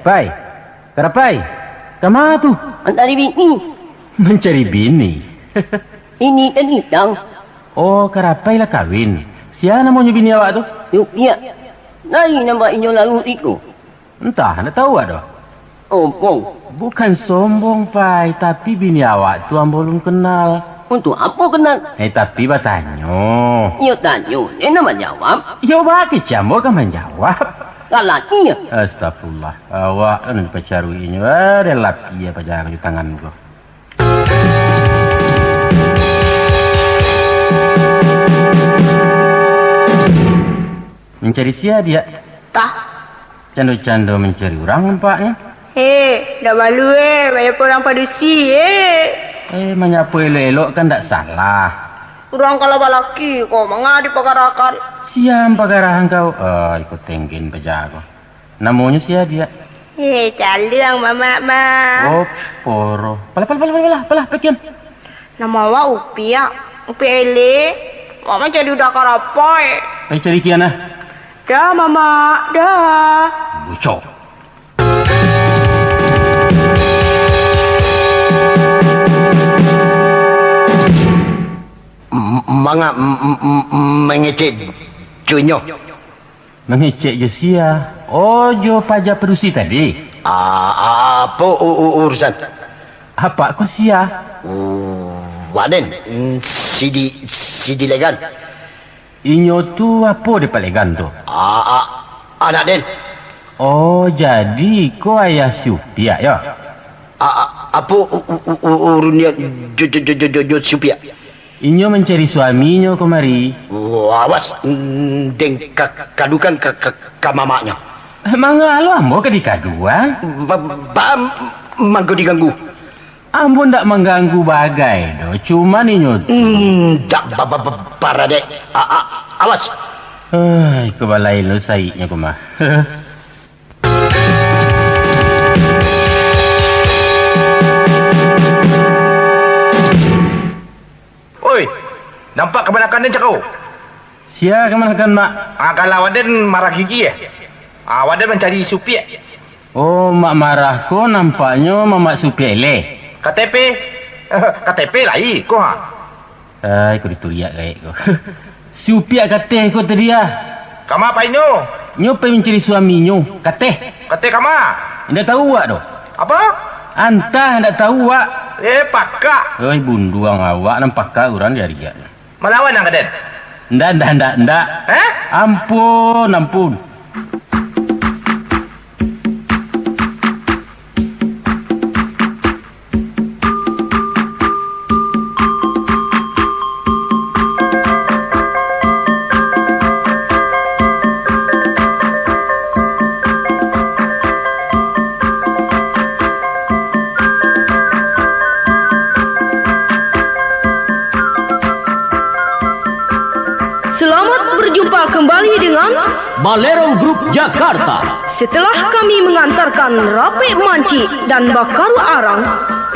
Pai. Karapai. Kemana tu? Mencari bini. Mencari bini. Ini dan hidang. Oh, Karapai lah kawin. Siapa namanya bini awak tu? Yuk, ya. Nari nama inyo lalu itu. Entah, nak tahu dah. Oh, bong. Bukan sombong, Pai. Tapi bini awak tu am belum kenal. Untuk apa kenal? Tapi bertanya. Yo tanya. Dia nama jawab. Ya, bagi campur kan menjawab. Lalakinya. Astagfirullah. Awak kan pacaruinya. Ada lapi apa jangan di tangan kau. Mencari siapa dia? Tah. Cando-cando mencari orang nampaknya. Dah malu banyak orang padusi Banyak apa elok-elok kan tak salah. Orang kalau balaki kok mengadi pagarakan. Siapa pagarahan kau? Ikut tenggin pejago. Namanya siapa dia? Calung mama. Oh, poro. Pala, pekian. Nama awak Upi ya. Upi ele. Mama jadi udah karapoy. Cari kian lah. Dah mama, dah. Bucok. Manga mengecek junyo. Mengecek je sia. Oh, jo pajak perusi tadi. Apa urusan? Apa kau sia? Waden, sidi legan. Inyo tu apa dia palegan tu? Anak den. Oh, jadi kau ayah Supia ya? Apa urunnya jo supia? Inyo mencari suaminya kemari. Awas, deng kadukan ke mamanya. Mangga lo ambo ke dikaduan? Mangko diganggu. Ambo ndak mengganggu bagai do. Cuma inyo. Tak parah dek. Awas. Kebalai lo saiknya kumah. Oi, nampak kebanyakan dia cakap. Sia kemanakan mak? Kalau Waden marah gigi Waden mencari Supia. Oh, mak marah ko nampaknya mamak Supia le. KTP lain ko Kau dituriak kayak kau. Supia kateh kau tadi Kama apa inyo? Nyo pe mencari suaminya. Kateh. Kama? Ndak tahu awak doh. Apa? Antah ndak tahu awak. Pakak. Oi bunduang awak nampak ka urang dia dia. Melawan ang kaden. Ndak. Ampun. Kembali dengan Balerong Group Jakarta. Setelah kami mengantarkan Rapi Manci dan Bakaru Arang,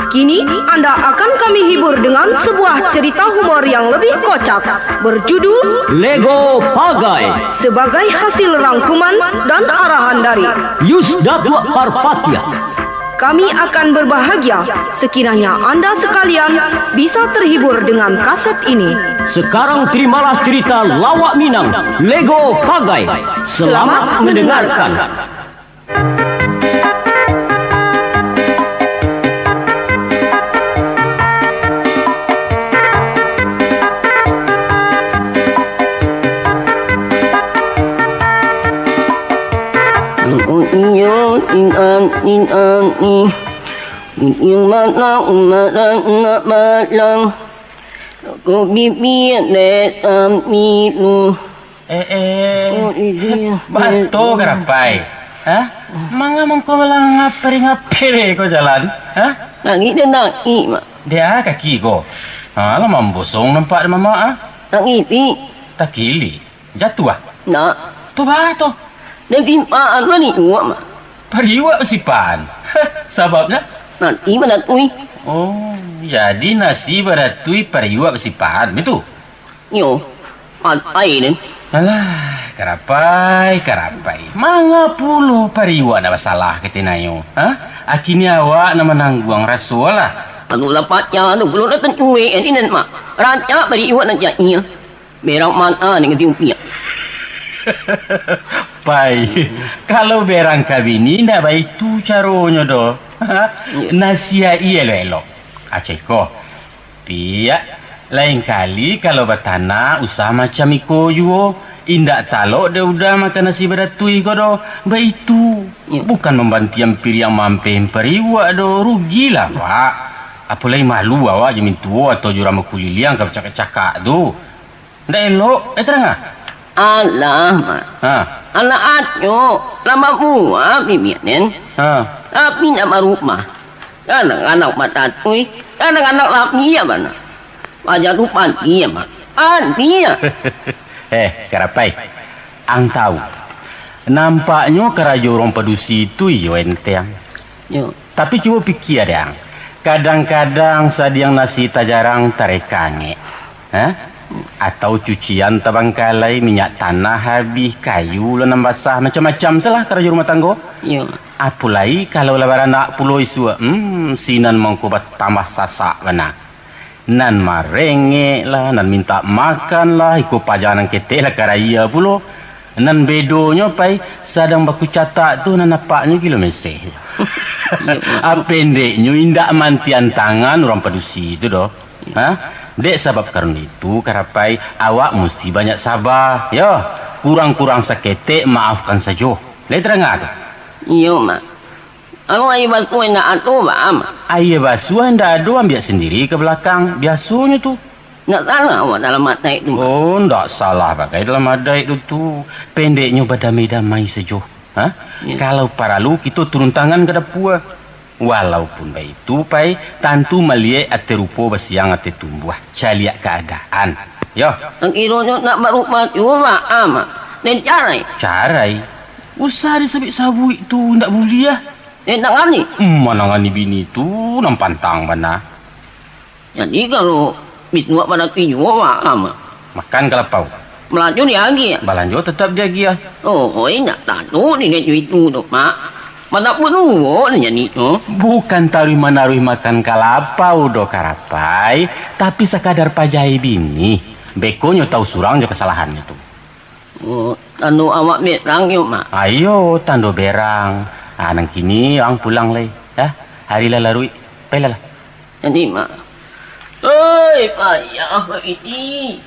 kini Anda akan kami hibur dengan sebuah cerita humor yang lebih kocak berjudul Lego Pagai, sebagai hasil rangkuman dan arahan dari Yusdatwa Parpatia. Kami akan berbahagia sekiranya Anda sekalian bisa terhibur dengan kaset ini. Sekarang terimalah cerita Lawak Minang, Lego Pagai. Selamat mendengarkan. Yung malang ko bibir milu. Bato karapai. Manga mong ko lang ngapere ko jalan. Lagi dia naki mak. Dia kaki ko. Alam mambosong nampak mama Naki pi. Takili. Jatuh Nak. Tu bato. Dan timpaan mana ni uak mak. Pariwa sipan. Sababnya? Nanti mana tui. Oh, jadi nasi beratui pariwa sipan, betul? Yo. Air ni. Alah, Karapai. Manga puluh pariwa na masalah ketinayo. Ha? Akini awak na menangguang rasul lah. Anu lapatnya anu belum datang cuy ini nan mak. Rancak beri iwak nan jatnya. Berang mana dengan tiupia. Pai, kalau berang kabini ndak baik tu caronyo do. Ha? Nasia iya elok. Aceko. Pia lain kali kalau bertanah usaha macam iko yo. Indak talok dia udah makan nasi beratui ko do. Baik itu. Bukan membantu yang piri yang mampir periwa do. Rugilah pak. Apalagi malu awak jamin tua atau jurama kuliliang kau cakap-cakap tu. Ndak elok. Terang ah? Alah mak. Ha. Alah atyo. Lama buah bimianen. Ha. Tapi nak rumah. Anak-anak matatui. Anak-anak lapi ya mana. Wajah tu panti ya mak. Panti ya. Karapai. Ang tahu. Nampaknya keraja orang pedusi itu yo enteng. Yo. Tapi cuba pikir yang. Kadang-kadang sadiang nasi tak jarang tarekange. Ha? Atau cucian tabangkalai, minyak tanah habis, kayu lenam basah, macam-macam salah kerja rumah tangga. Yo. Apalagi kalau lebaran nak pulau isu, sinan mangko tambah sasak mana. Nan marenge lah, nan minta makan lah, ikut pajangan ketek lah karaya pulau. Nan bedonya pai sadang baku catak tu nan napaknya kilo mesej. Pendeknya indak mantian tangan orang pedusi itu doh. Ha? Dek sebab karena itu karapai awak mesti banyak sabar. Yo, kurang-kurang saketek maafkan saja. Leh terang ada. Iyo mak. Aku air basuh nak atu mak. Air basuh ndak ada ambil sendiri ke belakang. Biasanya tu. Nak salah awak dalam mata itu. Oh, ndak salah bagai dalam ada itu tu. Pendeknya berdamai-damai saja. Ha? Ya. Kalau paralu kita turun tangan ke dapur. Walaupun baik itu pai tantu melihat ate rupo basiang ate tumbuh. Caliak keadaan. Yo. Ang ironyo nak berumah cuma mak. Dan carai. Carai. Usah disebut sabu itu ndak boleh ya. Dan tangan ni. Mana ngani bini tu nampantang mana. Jadi kalau bisnuak pada tujuh mak. Makan kelapau. Melaju ni lagi. Balanjo tetap dia gia. Oh, nak tahu ni net itu tu mak. Mana pun ni jadi tu. Bukan taruh menaruh makan kalapau do karapai, tapi sekadar pajai bini. Bekonyo tahu surang jo kesalahan itu. Oh, tanu awak berang yuk mak. Ayo tando berang. Nang kini ang pulang leh. Ya, hari lah larui. Pelalah. Jadi mak. Oi, payah ini.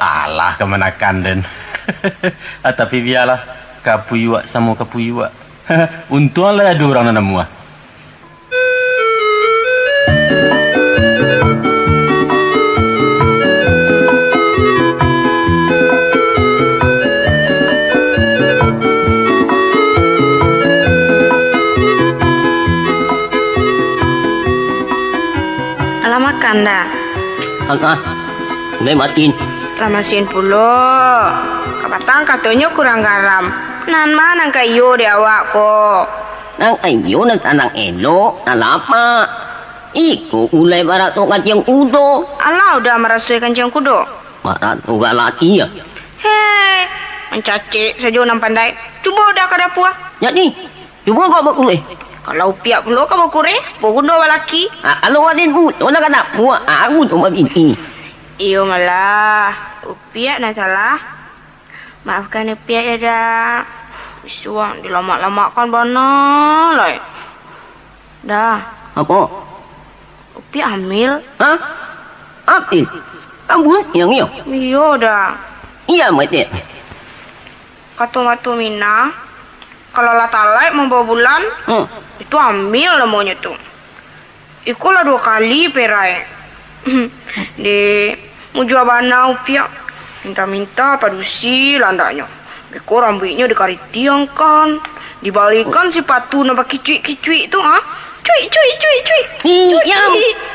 Alah kemanakan den. Tapi biarlah kapuyuak sama kapuyuak. Untunglah ada orang nanam muah. Alamak kanda. Angkat. Boleh matiin. Lamasin pulo. Kabatang katanya kurang garam. Nan mana kayo di awak ko. Nang ayo nang tanang elo, nalapa. Iku ulai barat tu kacang kudo. Alah udah merasui kancing kudo. Barat tu laki ya. Hei, mencacik saja orang pandai. Cuba dah ke dapur. Jadi, cuba kau berkulih. Kalau piak pulo kau berkure, berkudo laki. Kalau ada pun, orang kata buat aku tu begini. Iyo malah, upiak nak salah. Maafkan upiak ya dah. Suang dilamak-lamakkan bana lah. Dah. Apa? Upiak hamil. Hah? Apa? Kamu yang iyo? Iyo dah. Iya mati. Kata Mina, kalau latalai membawa bulan, itu hamil namanya tu. Ikulah 2 kali perai. Di mujabana upiak. Minta-minta padusi landaknya. Beko rambutnya dikaritiangkan. Dibalikan sepatu nampak kicui-kicui tu. Ha? Cui.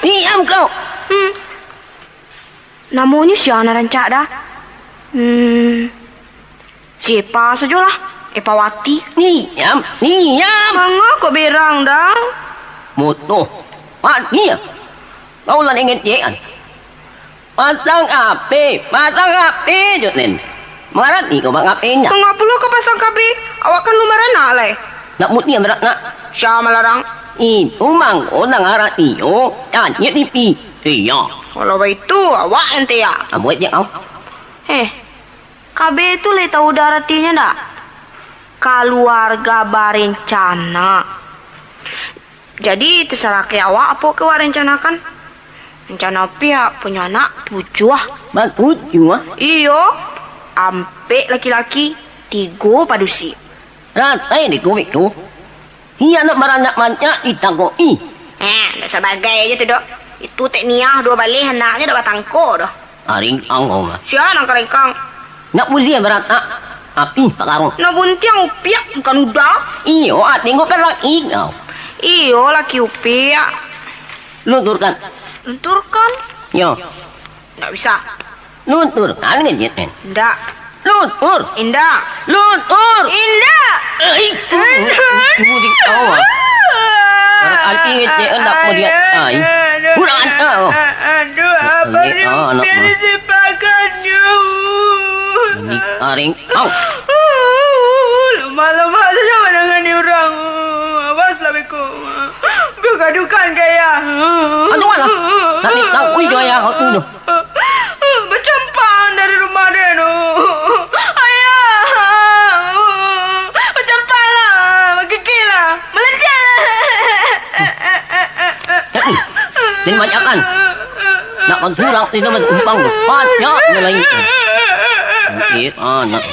Diam kau. Namanya siapa rancak dah? Siapa sajalah. Epawati. Diam. Mangga kau berang dah? Moto. Mati ya. Kau lah ingat dia kan? Pasang api je nen. Marat ni kau bak ngapain nak? Mengapa lu ke pasang kabe? Awak kan lumayan nak leh. Nak mutni marat nak. Syah malarang. Itu mang orang arat ni yo. Dan ni tipi. Iya. Kalau begitu awak ente ya. Buat je kau. Kabe itu le tahu dah artinya ndak? Keluarga berencana. Jadi terserah ke awak apa ke rencanakan. Rencana pihak punya anak 7 ah. Bagus juga. Iyo. Ampe laki-laki 3 padusi. Ratai ni kau itu. Ia nak beranak banyak ditangkoi. Dah sebagai aja tu dok. Itu tekniah 2 balik anaknya dah batangko dah. Aring angkau mah. Siapa nak keringkang? Nak mulia beranak. Api pak karung. Nak buntiang upiak bukan udah. Iyo, tengok kan laki kau. Iyo laki upiak. Lunturkan. Lunturkan? Yo. Tak bisa. Lunturkan kan jen. Ndak. Luntur. Indah. Luntur. Indah. Mudik kau ah. Orang alki ngecek hendak mau dia. Ai. Kurang ajar. Aduh, apa ni upiak disipakannya? Ini aring kau. Lama-lama saja mendengar ni orang. Awaslah beko. Bergadukan kaya. Aduh lah. Tapi tahu itu ayah kau tu. Bercampang dari rumah dia tu. Ayah. Bercampang lah. Berkikil lah. Melenjar lah. Dan banyak kan. Nak mensurang itu mentumpang. Banyak nelayan. Anak.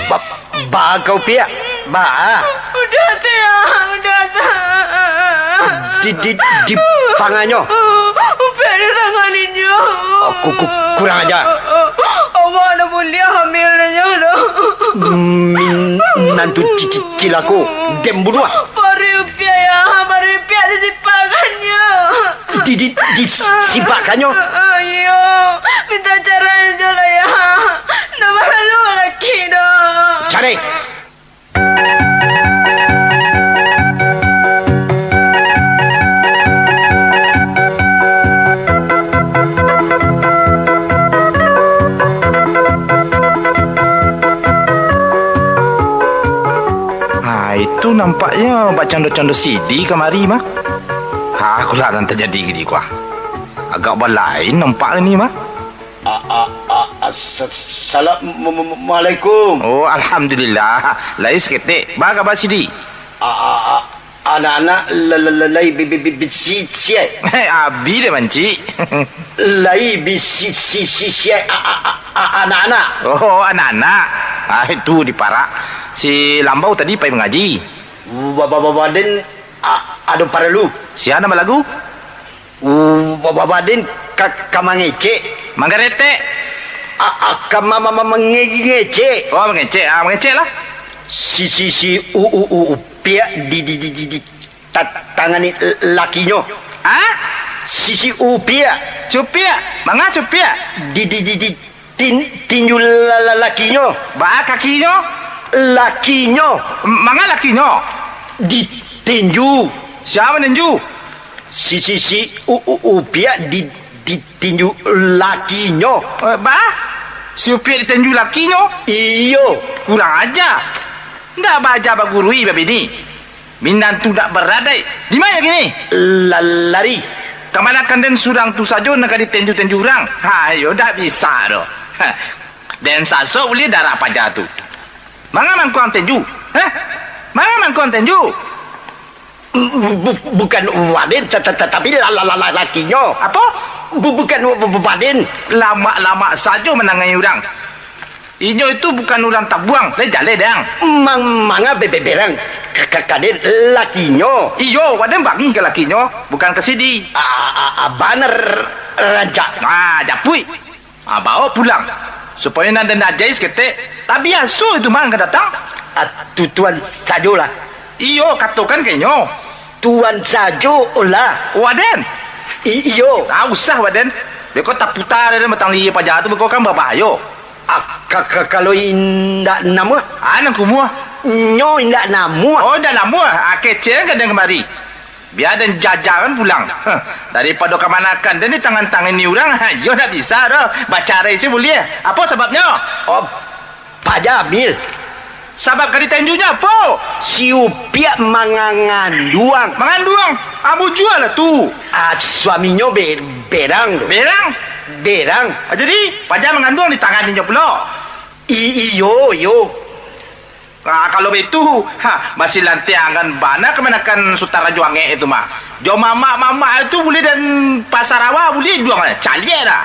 Ba kau pihak. Ba. Udah tia. Udah tia. Di pangannya. Upiak di tangan ini. Kurang aja. Awak ada mulia hamilnya dah. Nantu cilaku. Dem bunuh. Mari upiak ya. Mari upiak disipakannya. Disipakannya? Ayo. Minta caranya je lah ya. Nama lalu lelaki dah. Cari. Itu nampaknya bak canda-canda CD kemari mah. Aku lah dan terjadi gini kuah. Agak balain nampak ni mah. Assalamualaikum. Oh, alhamdulillah. Lai seketik. Ba kabar CD? Anak-anak lai bisi Abi dia mancik. lai bisi anak-anak. Oh, anak-anak. Itu di Parak. Si Lambau tadi pergi mengaji. Baden ada paralu. Si ada nama lagu? Baden kamangece. Manggarete. Mengece. Oh, mengecek. Mengecek lah. Si upiak di tangani lakinya. Si upiak. Cupiak. Manga cupiak. Di tinju lakinya. Ba kakinya. Lakinya. Manga lakinya. Ditinju. Siapa ninju? Si upiak ditinju lakinya. Ba? Si upiak ditinju lakinya? Iyo. Kurang aja. Ndak baca bagurui babi ni. Mindan tu tak beradai. Di mana gini? Lari. Kemana kan den surang tu saja nak ditinju-tinju orang. Ayo dah bisa doh. Den sasok boleh darah pajak tu. Mana man kau tinju? Mana man kau tinju? Bukan Wadin tapi lakinya. Apa? Bukan Wadin. Lama-lama saja menangani orang. Inyo itu bukan orang tak buang. Lejale dang. Manga beberang kaden lakinya. Iyo, wadah bagi ke lakinya, bukan ke sidi. Baner raja. Japui. Bawa pulang. Supaya nanti najais kete. Tapi asu itu mang datang. Tuan Sajo lah. Iyo, katakan kayaknya. Tuan Sajo lah. Waden. Iyo. Tak usah waden. Beko tak putar dan matang liya pajak tu beko kan berbahaya. Kalau indak nama? Anak kumua. Nyo indak nama. Oh, dah lama. Kecil kan dia kemari. Biar dan jajaran pulang. Daripada kemanakan dan ni tangan-tangan ni orang. Yo tak bisa dah. Baca rai je boleh. Apa sebabnya? Oh, paja ambil. Sabab kadi tenjunya apa? Si Upiak manganganduang. Mengandung. Amu jual lah tu. Suaminya berang tu. Berang. Jadi, pajak mengandung di tangan dia pula. Iyo. Kalau begitu, masih lantiangan bana kemenakan Sutara Juange itu mah. Jo mama itu boleh dan pasar awal boleh jual calian dah.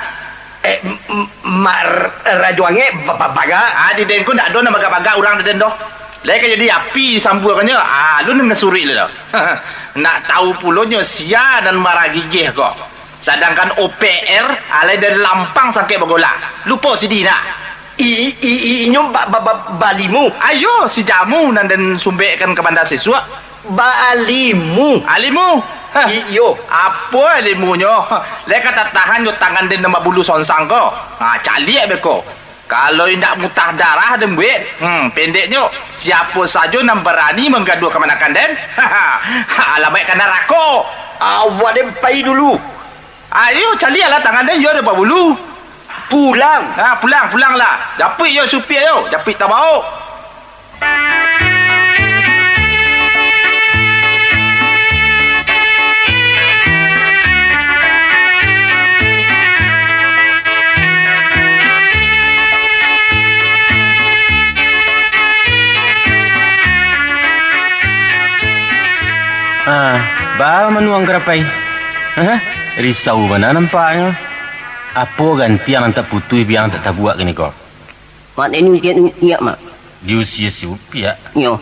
Rajuange baga. Di den ku ndak ada nama baga orang den doh. Lai kan jadi api sambuannya. Lu nang ngesuri lu dah. Nak tahu pulonya sia dan marah gigih kok. Sedangkan OPR alai dari Lampang sampai Bagola. Lupa si Dina. Inyo balimu. Ayo si jamu nan den sumbekkan ke bandar siswa. Alimu. Iyo. Apa alimunyo? Lai kata tahan yo tangan den nama bulu sonsang ko. Caliak beko. Kalau indak mutah darah den buat. Pendeknya siapa saja yang berani menggaduh kemanakan den? Alamak kena rako. Awak den pai dulu. Ayo caliaklah tangan den yo ada bulu. Pulang lah. Japik yo supir yo. Japik tak bau. Bawa menuang kerapai. Risau mana nampaknya. Apa ganti yang tak putih biang tak buat gini kau? Mak ini usia mak. Di usia si Upiak. Yo.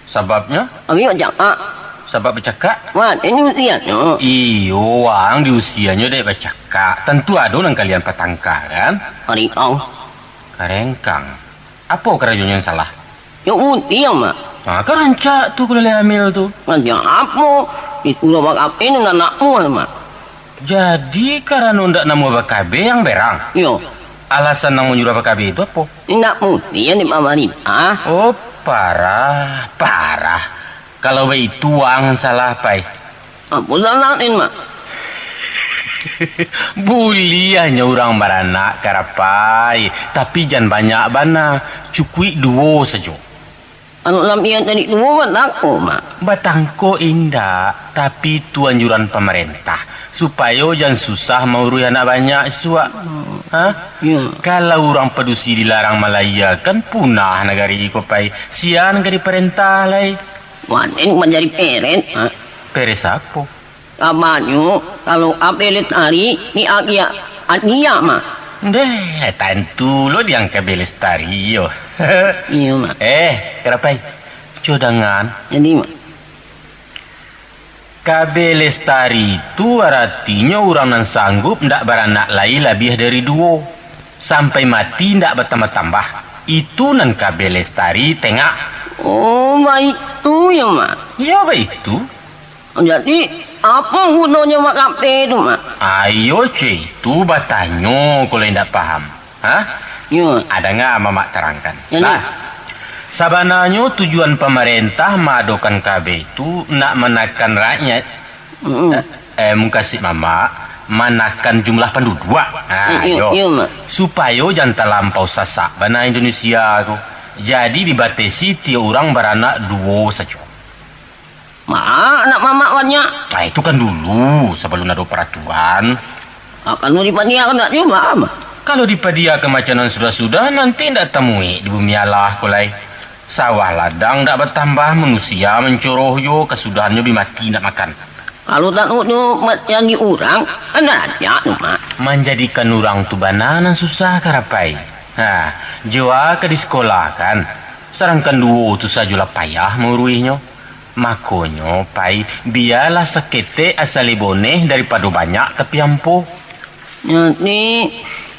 Sebabnya? Ami macam Sebab bercakap? Mak ini usia no. Iyo, wang di usianya dah bercakap. Tentu ada orang kalian petangkar kan? Karengkang. Karengkang. Apa kerajaan yang salah? Yo usia mak. Kerancak tu kalau dia hamil tu. Macam apa? Itu lah bak apa ini anakmu mak. Jadi karena ndak nama bakabe yang berang. Yo. Alasan nang menyuruh bakabe itu apa? Anakmu dia ni mamarin. Oh, parah. Kalau begitu wang salah pai. Apa salah ni mak? Boleh hanya orang beranak karapai, tapi jangan banyak bana. Cukui 2 saja. Anu lampian tadi dua batangko mak. Batangko indah, tapi itu anjuran pemerintah supaya jangan susah mengurus anak banyak suak. Ya. Kalau orang pedusi dilarang Malaya kan punah negara iko pai. Sian negara perintah lai. Wanen menjadi parent. Peres apa? Kabarnya kalau apelit hari ni agia mak. Deh, tentu lo yang Kabelestari yo. Iya mak. Kerapai. Codangan. Jadi mak. Kabelestari itu artinya orang yang sanggup ndak beranak lain lebih dari 2. Sampai mati ndak bertambah-tambah. Itu nan Kabelestari tengah. Oh, baik tu ya mak. Ya baik itu. Jadi apa gunanya mak kape tu mak? Ayo cuy, itu batanya kalau tidak paham. Ya. Ada nggak mamak terangkan? Ya, nah, sebenarnya tujuan pemerintah madokan KB itu nak menekan rakyat. Mengkasih mama menekan jumlah penduduk. Yo. Supaya jangan terlampau sasak bana Indonesia tu. Jadi dibatasi tiap orang beranak 2 saja. Mak, anak mamak banyak. Itu kan dulu sebelum ada peraturan. Kalau dipadiakan tak juga mak. Kalau dipadiakan macam sudah-sudah nanti tidak temui di bumi Allah kulai. Sawah ladang tidak bertambah, manusia mencoroh yo kesudahannya dimati nak makan. Kalau tak nak yang diurang, ada aja tu mak. Menjadikan orang tu bananan susah karapai. Jiwa ke di sekolah kan. Sedangkan 2 tu sajalah payah menguruinya. Makonyo pai biarlah sekete asal boneh daripada banyak tapi ampuh. Nanti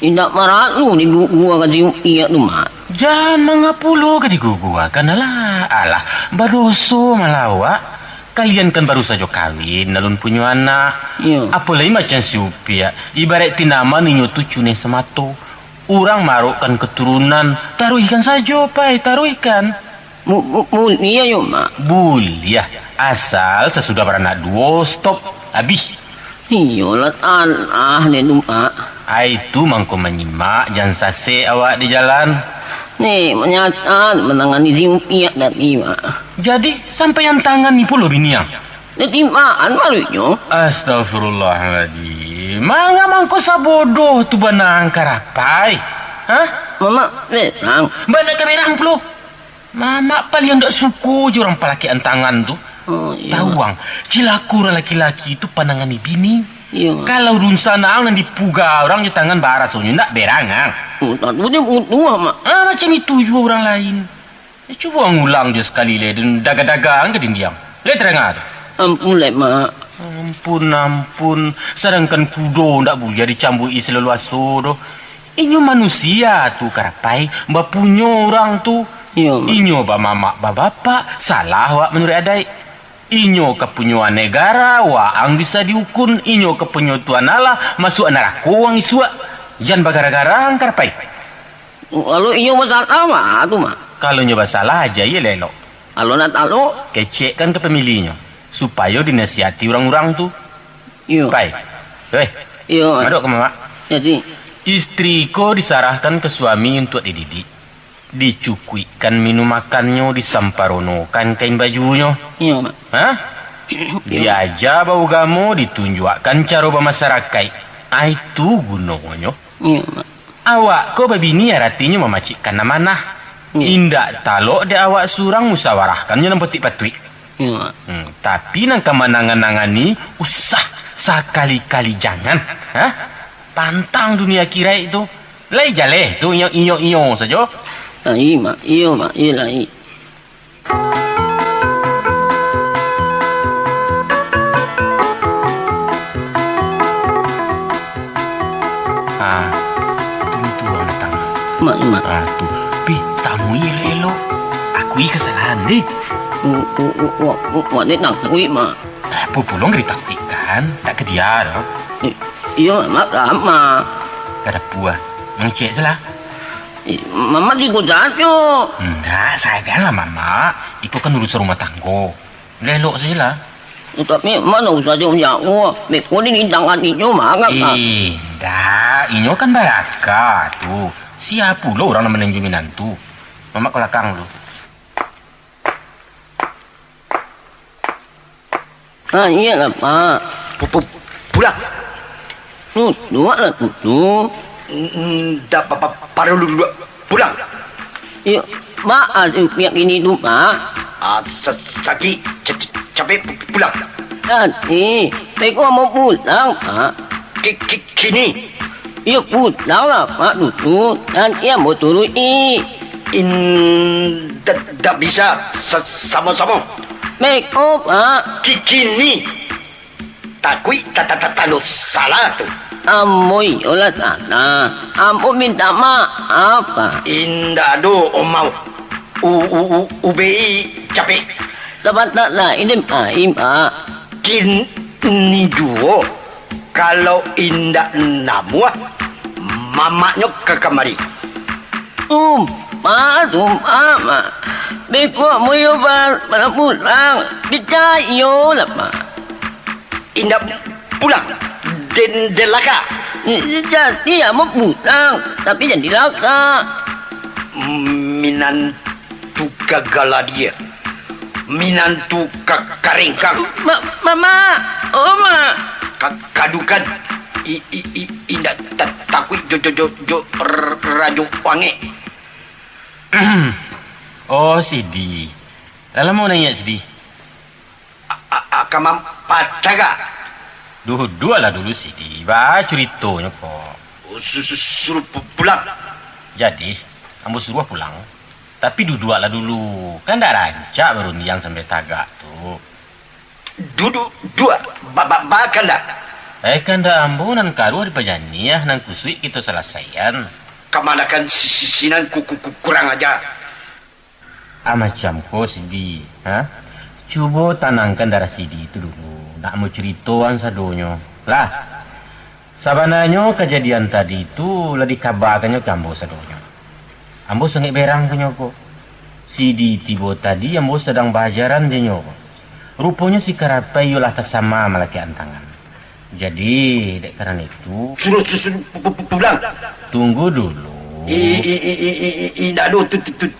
tidak meralu di gua kasi iya tu mak. Jangan mengapulo ke di gua kan alah badoso malawa. Kalian kan baru saja kawin nalun punya anak. Apa lagi macam si Upia ibarat tinama ninyo tu cune semato. Orang marukkan keturunan taruhkan saja pai taruhkan. Iya yo mak. Boleh asal sesudah beranak 2 stop habis. Iyalah tanah ni tu mak. Itu mangko menyimak jangan sase awak di jalan. Nih, menyatakan menangani simpiak tadi, Mak. Jadi, sampai yang tangan ni pula biniang. Netimaan malunya. Astagfirullahaladzim. Manga mangko sabodoh tu banang karapai. Hah? Mama, berang. Banyak kamerang pula. Mama paling tak suku je orang palaki antangan tu. Oh, iya. Tahu bang, cilaku orang laki-laki tu panangani bini. Iya. Kalau runsa naang dan dipuga orang di tangan barat soalnya nak berangang. Oh, tak boleh butuh, Mak. Macam itu juga orang lain. Cuba ngulang je sekali le dan dagang-dagang ke diam. Le terang ada. Ampun, Mak. Ampun. Sedangkan kudo ndak boleh dicambui seleluaso doh. Inyo manusia tu karapai, mbak punyo orang tu. Iya, Mak. Inyo ba mama ba bapak salah wak menurut adai. Inyo kepunyuan negara waang bisa diukun. Inyo kepunyo tuan Allah masuk neraka wang iswa. Jangan bagara-gara karapai. Kalau iyo masalah, Mak, tu, Mak. Kalau nyoba salah aja ya lelok. Kalau nak tahu, Kecekkan ke pemilihnya supaya dinasihati orang-orang tu. iyo. Baik. Iyo. Maduk ke mama. Jadi, Istriko disarahkan ke suami untuk dididik. Dicukuikan minum makannya, disamparonokan kain bajunya. iyo, Mak. Hah? Diajar bau gamu, ditunjukkan cara bermasyarakat. Itu gunanya. Iyo, Mak. Awak ko babini artinya memacikkan amanah. Indak talok de awak surang musawarahkannya nang petik patui. Iyo, Mak. Tapi nang kemanangan-nangani usah sekali-kali jangan. Hah? Pantang dunia kira itu. Lai jaleh tu iyo saja. Iya, Mak. Iyo, Mak. Iya lah, iya. Itu orang datang. Mak, Mak. Tu. Pi, tamu elo-elo. Akui kesalahan deh. Mak, dia nak takut, Mak. Apa pulung ditakuikan? Tak ke dia dah. Iyo, Mak. Mak. Tak ada puas. Ngecek salah. Mama ikut saja. Enggak, sayanglah mama. Itu kan urusan rumah tangga. Lelok sajalah. Tapi mana usah dia menjauh. Mereka ni tangan itu, Mak. Enggak. Inyo kan baraka tu. Siapa lo orang yang menenju minantu? Mama ke belakang dulu. Iyalah, Pak. Pulang. Dua lah, tu. Tak perlu dulu. Pulang. Iya, Mak. Pihak ini tu, Pak. Sakit. Capek pulang. Nanti, mereka mau pulang, Pak. Kini. Iya, pulang lah, Pak. Dulu. Nanti yang mau turun Tak bisa sama-sama. Mereka, Pak. Kini. Takui tak salah tu. Amoy, olah sana. Ambo minta maaf, Pak. Indah do mau. Ubi capek. Sebentar lah, ini Pak. Kini duo. Kalau indah namua, mamanya ke kamari. Mak. Mereka mau pada pulang. Dicayo lah, Pak. Indah pulang. Den laka. Jadi ya mau pulang. Tapi jangan dilaka. Minantu gagala dia. Minantu karingkang. Mama. Mak. Kadukan. Indah takui jo rajo wangi. Oh, Sidi. Dalam mau nanya Sidi. Kamam pacaga. Dua lah dulu Sidi. Bah ceritanya kok. Suruh pulang. Jadi, ambo suruh pulang. Tapi dua lah dulu. Kan dah rancak baru niang sampai tagak tu. Dua. Bakal dah. Kan dah ambo nan karu di pajaniah nan kusui kita selesaian. Kemanakan sinan kurang aja. Macam kau Sidi. Cuba tanangkan darah Sidi itu dulu. Nak mau ceritoan sadonyo. Lah. Sabananya kejadian tadi itu lah dikabarkannya ke ambo sadonyo. Ambo sengit berang punya kok. Sidi tiba tadi ambo sedang bahajaran je nyoko. Rupanya si karapai yulah tersama malaki antangan. Jadi, dek karena itu... Suruh pulang. Tunggu dulu. Ina do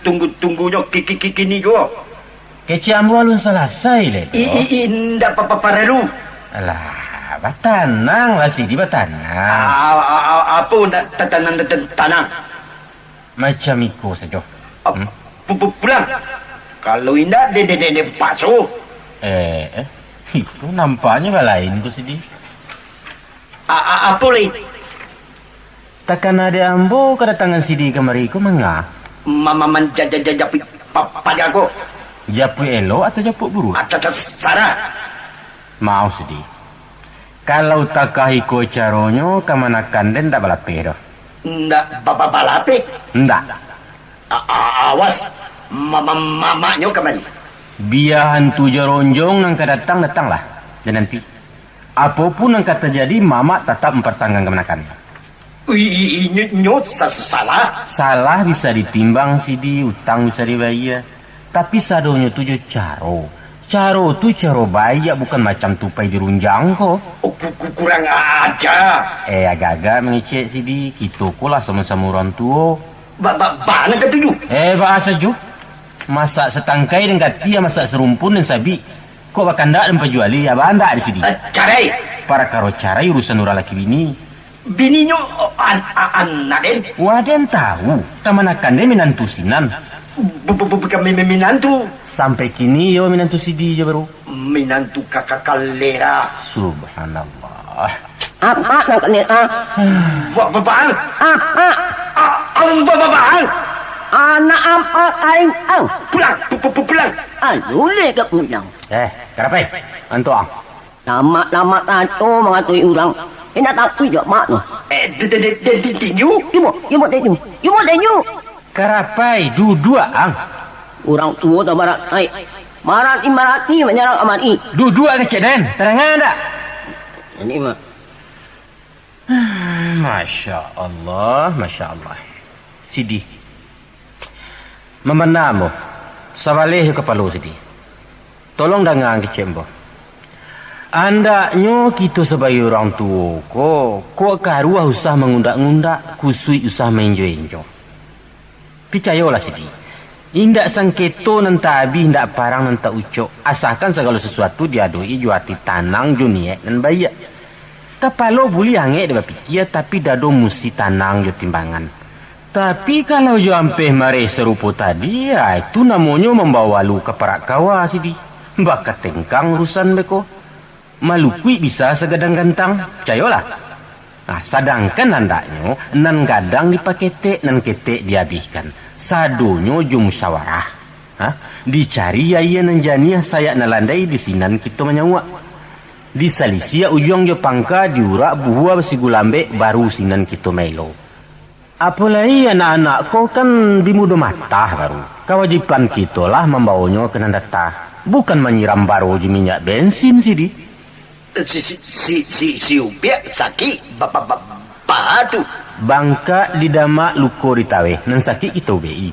tunggu-tunggunya kini juga. Kecik ambo alun selesai le. Inda parelu. Alah, batanang lah Sidi batanang. Apa nak tanang? Macam iko saja. Pulang. Kalau inda de pasu. Itu nampaknya lain tu Sidi. Apa lain? Takkan ada ambo kedatangan Sidi kemari ku mengah. Mama menjajajapi pada aku. Japu elok atau japu buruk? Atas Sarah. Mau Sidi. Kalau takah iko caronyo kamanakan den tak balape dah. Ndak balape? Ndak. Awas. Mamanya kemari. Biar hantu jeronjong nang datanglah. Dan nanti apapun yang terjadi, mama tetap mempertanggung kemanakan. Nyot salah. Salah bisa ditimbang Sidi, utang bisa dibayar. Tapi sadonyo tu je caro. Caro tu caro bayar, bukan macam tupai dirunjang kok. Kurang aja. Agak-agak mengecek Sidi. Kita lah sama-sama orang tua. Bana ketujuh. Bahasa ju. Masak setangkai dan katia, masak serumpun dan sabi. Kok bakal ndak dan penjuali, abang ndak di sini. Carai. Para karo carai urusan ura laki bini. Bininya anak den. Waden tahu, kamanakan dia minantu sinan. Bukan minantu. Sampai kini yo minantu Sidi je baru. Minantu kakak kalera. Subhanallah. Apa nak ni? Babang. Babang. Anak apa aing ang? Pulang. Lule ke pulang. Kerapai? Antuang. Lama tato mengatui orang. Ina tak tujuh mak no. Tinju. Ibu tenyu. Kerapai dua ang. Orang tua tak barat naik. Marati menyerang amati. Dua kecil den. Terangan tak? Ini mah. Masya Allah. Sidi. Memenamu. Sabalih kepala Sidi. Tolong dengar kecil mbak. Andaknya kita sebagai orang tua kok karuah usah mengundak-undak, kusui usah menjo-enjo. Percayalah Sidi. Indak sangketo nan tabi, indak parang nan tak ucok. Asalkan segala sesuatu diadui juati tanang juniek dan bayak. Kepala boleh angek dia berfikir, tapi dado mesti tanang jo timbangan. Tapi kalau jo ampeh mari serupa tadi, itu namanya membawa lu ke perak kawa Sidi. Bakat tengkang urusan beko. Malukui bisa segadang gantang, percayalah. Sedangkan andaknya nan gadang dipaketek, nan ketek dihabiskan. Sadonyo jum musyawarah. Dicari yaya nan janiah saya nalandai di sinan kita menyawak. Di salisia ujung jo pangka diurak buah besi gulambe baru sinan kita melo. Apalagi anak-anak kau kan di muda mata baru. Kewajiban kita lah membawanya ke nandata. Bukan menyiram baru di minyak bensin Sidi. Si upiak sakit batu. Bangka di dama luko di tawe nan sakit itu bi.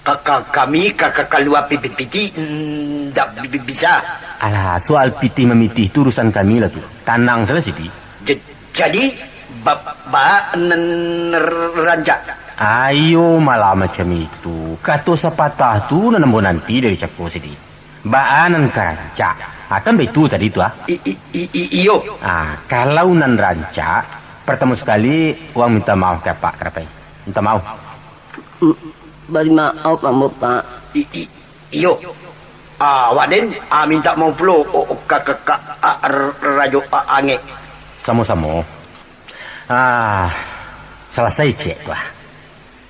Kakak keluar piti ndak bisa. Alah, soal piti memitih itu urusan kami lah tu. Tanang salah Sidi. Jadi bapa ranjak. Ayo malah macam itu. Kata sepatah tu nanambo nanti dari cakap Sidi. Baanan kerancak. Kan begitu tadi tu Iyo. Kalau nan rancak, pertama sekali uang minta maaf ke Pak Kerapai. Minta maaf. Beri maaf Pak. Iyo. Waden minta maaf pula kakak rajo angek. Sama-sama. Selesai cek tu.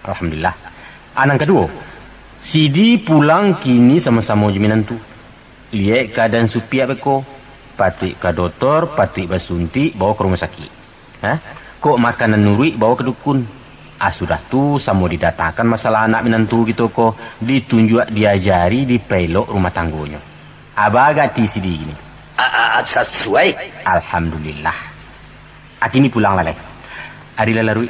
Alhamdulillah. Anak kedua, Sidi pulang kini sama-sama jaminan tu. Lihat keadaan supiak beko. Patrik ke doktor, patrik basuntik, bawa ke rumah sakit. Kok makanan nurui bawa ke dukun. Sudah tu sama didatangkan masalah anak menantu gitu kok. Ditunjuk diajari di pelok rumah tanggonya. Abah gati Sidi gini. Sesuai. Alhamdulillah. Kini pulang lalai. Adilah larui.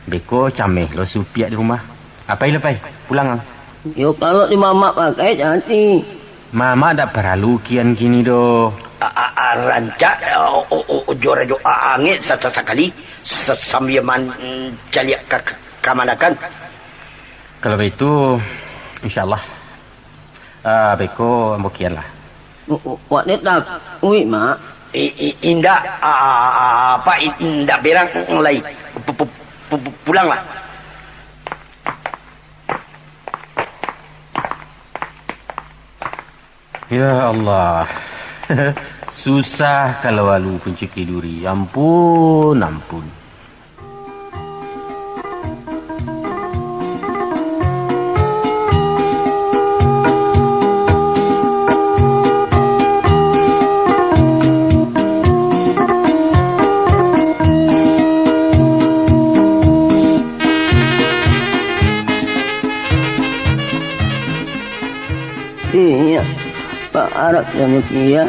Beko cameh lo supiak di rumah. Apa lepai? Pulang ang. Yo kalau di mama pakai nanti. Mama tak perlu kian kini do. Rancak jora angit sekali sambil caliak kamanakan. Kalau begitu, insyaAllah. Beko ambokian lah. Wak ni tak ui mak. Indak indak berang mulai pulanglah. Ya Allah. Susah kalau walu penciki duri. Ampun. Iya. Pak Arab yang kia.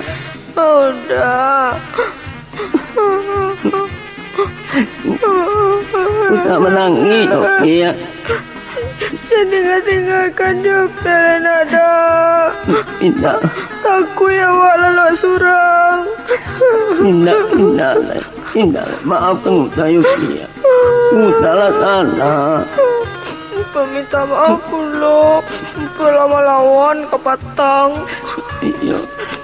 Udah. Udah menangis kia. Jangan tinggalkan Jopel ada. Indah. Aku yang awak lalak surang. Indah. Maafkan saya kia. Udahlah sana. Minta maaf pula. Lama lawan ke Patang. Iya.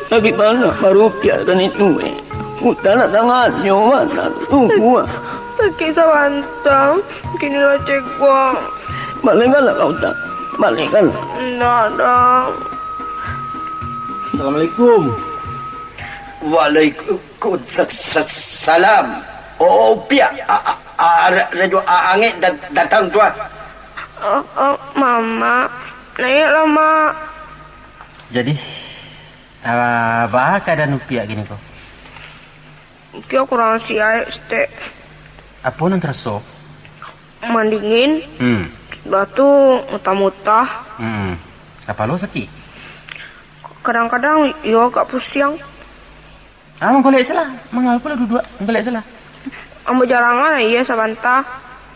Bagaimana baru biarkan itu Udahlah tangannya mana tunggu. Sakit sawantang. Kinilah cekwa. Balikkanlah kau tak. Balikkanlah. Tidak ada. Assalamualaikum. Waalaikumsalam. Oh, pihak Raja Angit datang tuan. Mama. Naiklah, Mak. Jadi, apa keadaan Upiak gini kok? Kia kurang siap, stek. Apa yang terasa? Mandingin. Sebelah tu mutah-mutah. Apa lo sakit? Kadang-kadang ia agak pusing. Golek salah. Mengapa pula dua-dua? Golek salah. Ambo jarangan iya sabantah.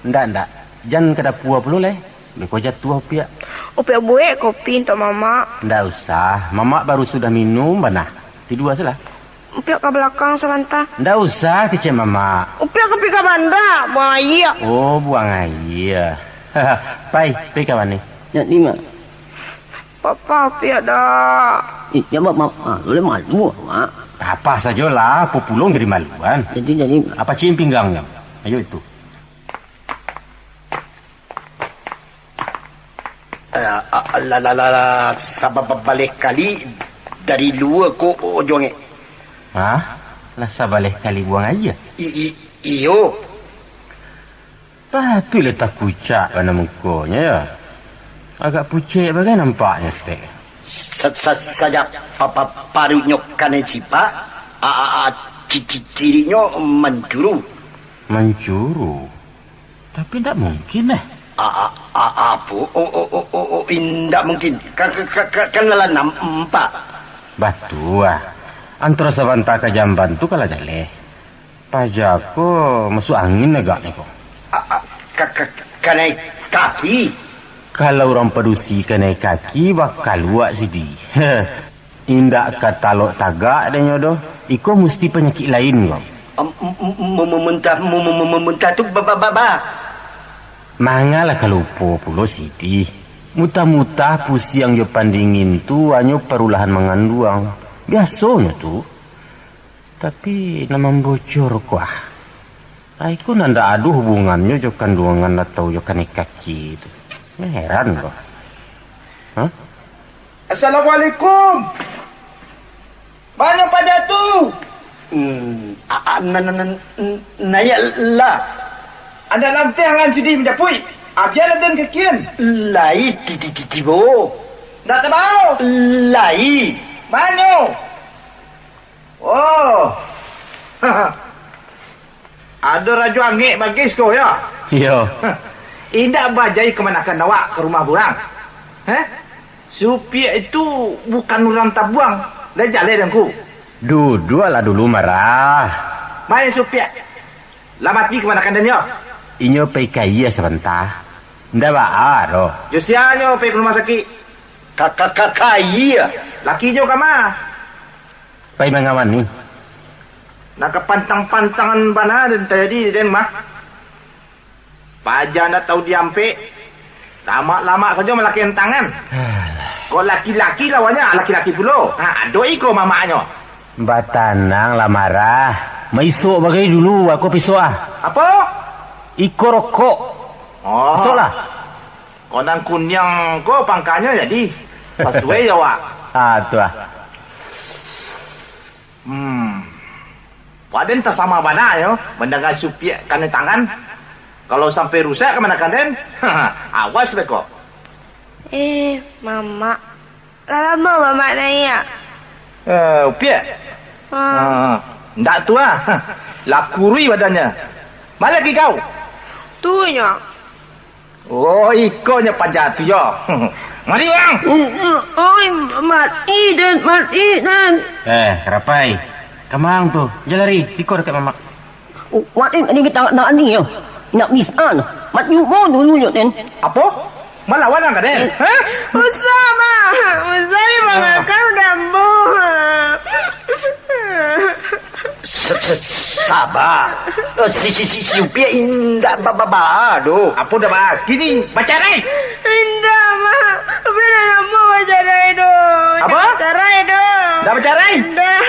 Ndak. Jangan kada puas perlu leh. Beko jatuh Upiak. Upiak buat kopi untuk Mama. Ndak usah. Mama baru sudah minum banah. Tidur salah. Upiak ke belakang sabantah. Ndak usah kecil Mama. Upiak ke pika banda. Buang air. Oh, buang air. Pai ke mana? Nak lima. Papa upiak dah. Ya mak, boleh malu mak. Apa sajalah, pupulung dari maluan. Jadi apa cium pinggangnya? Ayo itu. Sabab balik kali dari luar ko ojongnya. Lah sabalik kali buang aja. Iyo. Tu letak pucak pada mukanya ya. Agak pucik bagai nampaknya stek. Saja papa parunya kane cipa cirinya mencuru. Tapi tidak mungkin apa? Tidak mungkin. Kan lelah nampak. Batu antara sabanta ke jamban tu kalau jaleh. Pajako masuk angin agak ni kok. Kena kaki. Kalau orang pedusi kena kaki bakal luak sidi. Indak kata lok tagak dan nyodoh. Iko mesti penyakit lain kok. Muntah tu baba. Mangalah kalau pulo sidi. Muta-muta pusing yang pandingin tu hanya perulahan mengandung. Biasanya tu. Tapi nama bocor kuah. Aku nanda aduh hubungannya jo kandungan atau jo kena kaki itu. Heran kok. Assalamualaikum. Mana Pak Datu? Naya lah. Ada lampu yang sidi menjapui. Biarlah dan kekian. Lai tibo. Tak tahu. Lai. Mana? Oh. Ada Raja Angit bagi sko ya? Yo. Indah bajai kemanakan awak ke rumah burang. Supir itu bukan orang tabuang. Dah jalan denganku. Dua-dua lah dulu marah. Main supir. Lama pergi kemanakan dia? Inyo pergi kaya sebentar. Ndak ba'a doh. Josianyo pergi ke rumah sakit. Kakak kaya. Laki jo kama. Pergi mengawan ni. Nak ke pantang-pantangan bana dan terjadi dan mah. Paja nak tahu diampik. Lama-lama saja melaki tangan. Kau laki-laki lawannya, laki-laki pula. Doi kau mamaknya. Batanang lah marah. Maisuk bagai dulu, aku pisau Apa? Iko rokok. Oh. Pisau lah. Kau nang kunyang kau pangkanya jadi. Pasuai jawab. Tu lah. Waden tak sama mana yo. Mendengar supiak kan tangan. Kalau sampai rusak kemana kan? Awas beko. Mama. Lama mama nanya. Upiak. Ndak tu lah. Lakurui badannya. Mana lagi kau? Tuhnya. Oh, ikonya panjat tu yo. Mari orang. Oi, mati dan. Kerapai. Kemang tu. Jalari, sikor dekat mamak. Watin ini kita nak ni yo. Nak bisa no. Mat yu mo dulu yo ten. Apa? Melawan kan den? Usama. Usai makan dambu. Sabar. Si Upiak indah baba. Apa dah bah? Kini baca rai. Indah mah. Bila nama baca rai do. Apa? Baca rai do. Dah baca rai? Indah.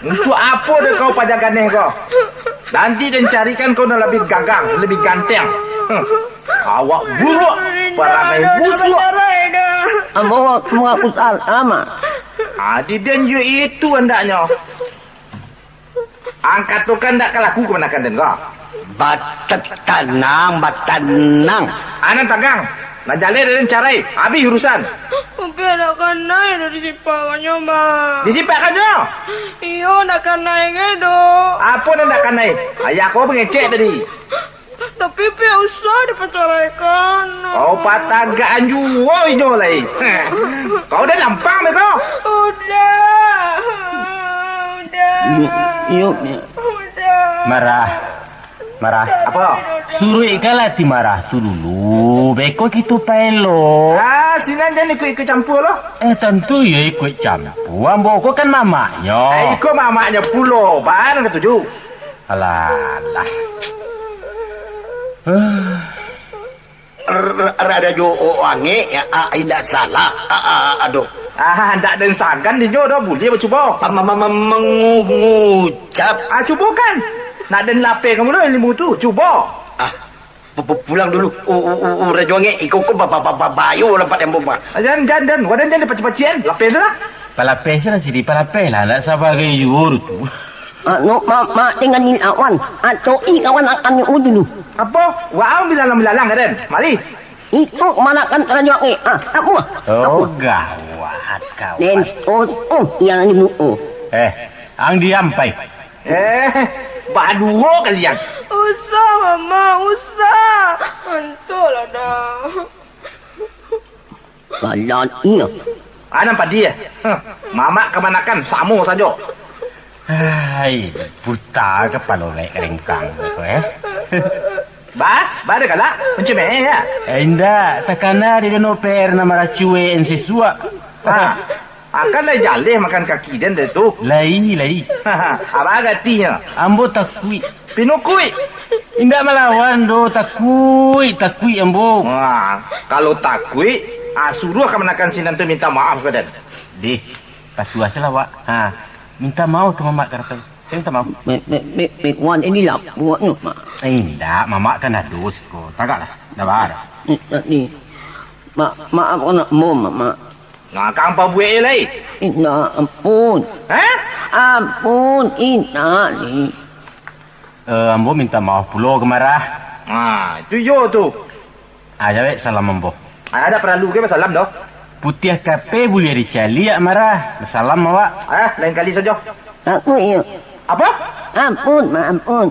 Untuk apa dah kau pajak ganeh kau? Nanti dan carikan kau nak lebih gagang, lebih ganteng. Awak buruk, perangai busuk. Ambo mengaku salah. Adi dan you itu hendaknya. Angkat tu kan tak kalaku kemenakan den kau. Batanang. Anak tagang. Nak jalan dan carai. Habis urusan. Upiak nak kanai do disipakannya mah. Disipakannya. Iyo nak kanai ke do. Apa nak kanai? Ayah kau mengecek tadi. Tapi pihak usah diperceraikan. Kau patagaan juga hijau lagi. Kau dah lampang me kau. Udah. Yo. Marah. Apa? Suruh ikalah ti marah tu dulu. Beko kita pelo. Sinan jangan ikut campur loh. Tentu ya ikut campur. Ambo ko kan mamaknya. Ikut mamaknya pulo. Bahan ketujuh. Alah. Rada jo wangi ya indah salah. Aduh. Tak ada sagan di jodoh boleh bercuba. Mengucap. Cuba kan. Nak den lapar kamu dah ilmu tu. Cuba. Pulang dulu. Rada wangi ikut bayu lampat yang bomba. Jangan. Wadan jangan lepas-lepasian. Lapar tu lah. Palapes lah sini. Palapes lah. Nak sabar ke jujur tu. Mak tinggal ni awan. Atau kawan akan yung dulu. Apa? Wow bilalang kan den. Mari. Itu mana kan terjawab ni. Apa? Gawat kau. Dan yang ni mu. Ang diampai. Badua kalian. Usah mama, usah. Antolah dah. Kalan ini. Nampak dia. Mama kemanakan sama saja. Hai, buta kepala rengkang Ba ada kala macam ya. Indah, takana dia no per nama racue en sesua. Akan lah jaleh makan kaki dan tu. Lai. Apa agatinya? Ambo takui. Pinukui. Indah melawan do takui ambo. Kalau takui, suruh kamu makan sinan tu minta maaf ke dan. Deh, pas tua salah wak. Minta maaf ke mamak kata. Minta maaf. Wan ini lah buat nu mak. Indah, mamak kan ada dos ko. Tagaklah, dah bar. Ni. Maaf kena mak. Ngakang pa buat lagi. Ina ampun. Ampun ina ni. Ambo minta maaf pulo kemarah. Itu yo tu. Jawab salam ambo. Ada perlu ke salam doh? Putih kape boleh dicali ya marah. Salam awak. Lain kali saja. Aku iya. Apa? Ampun.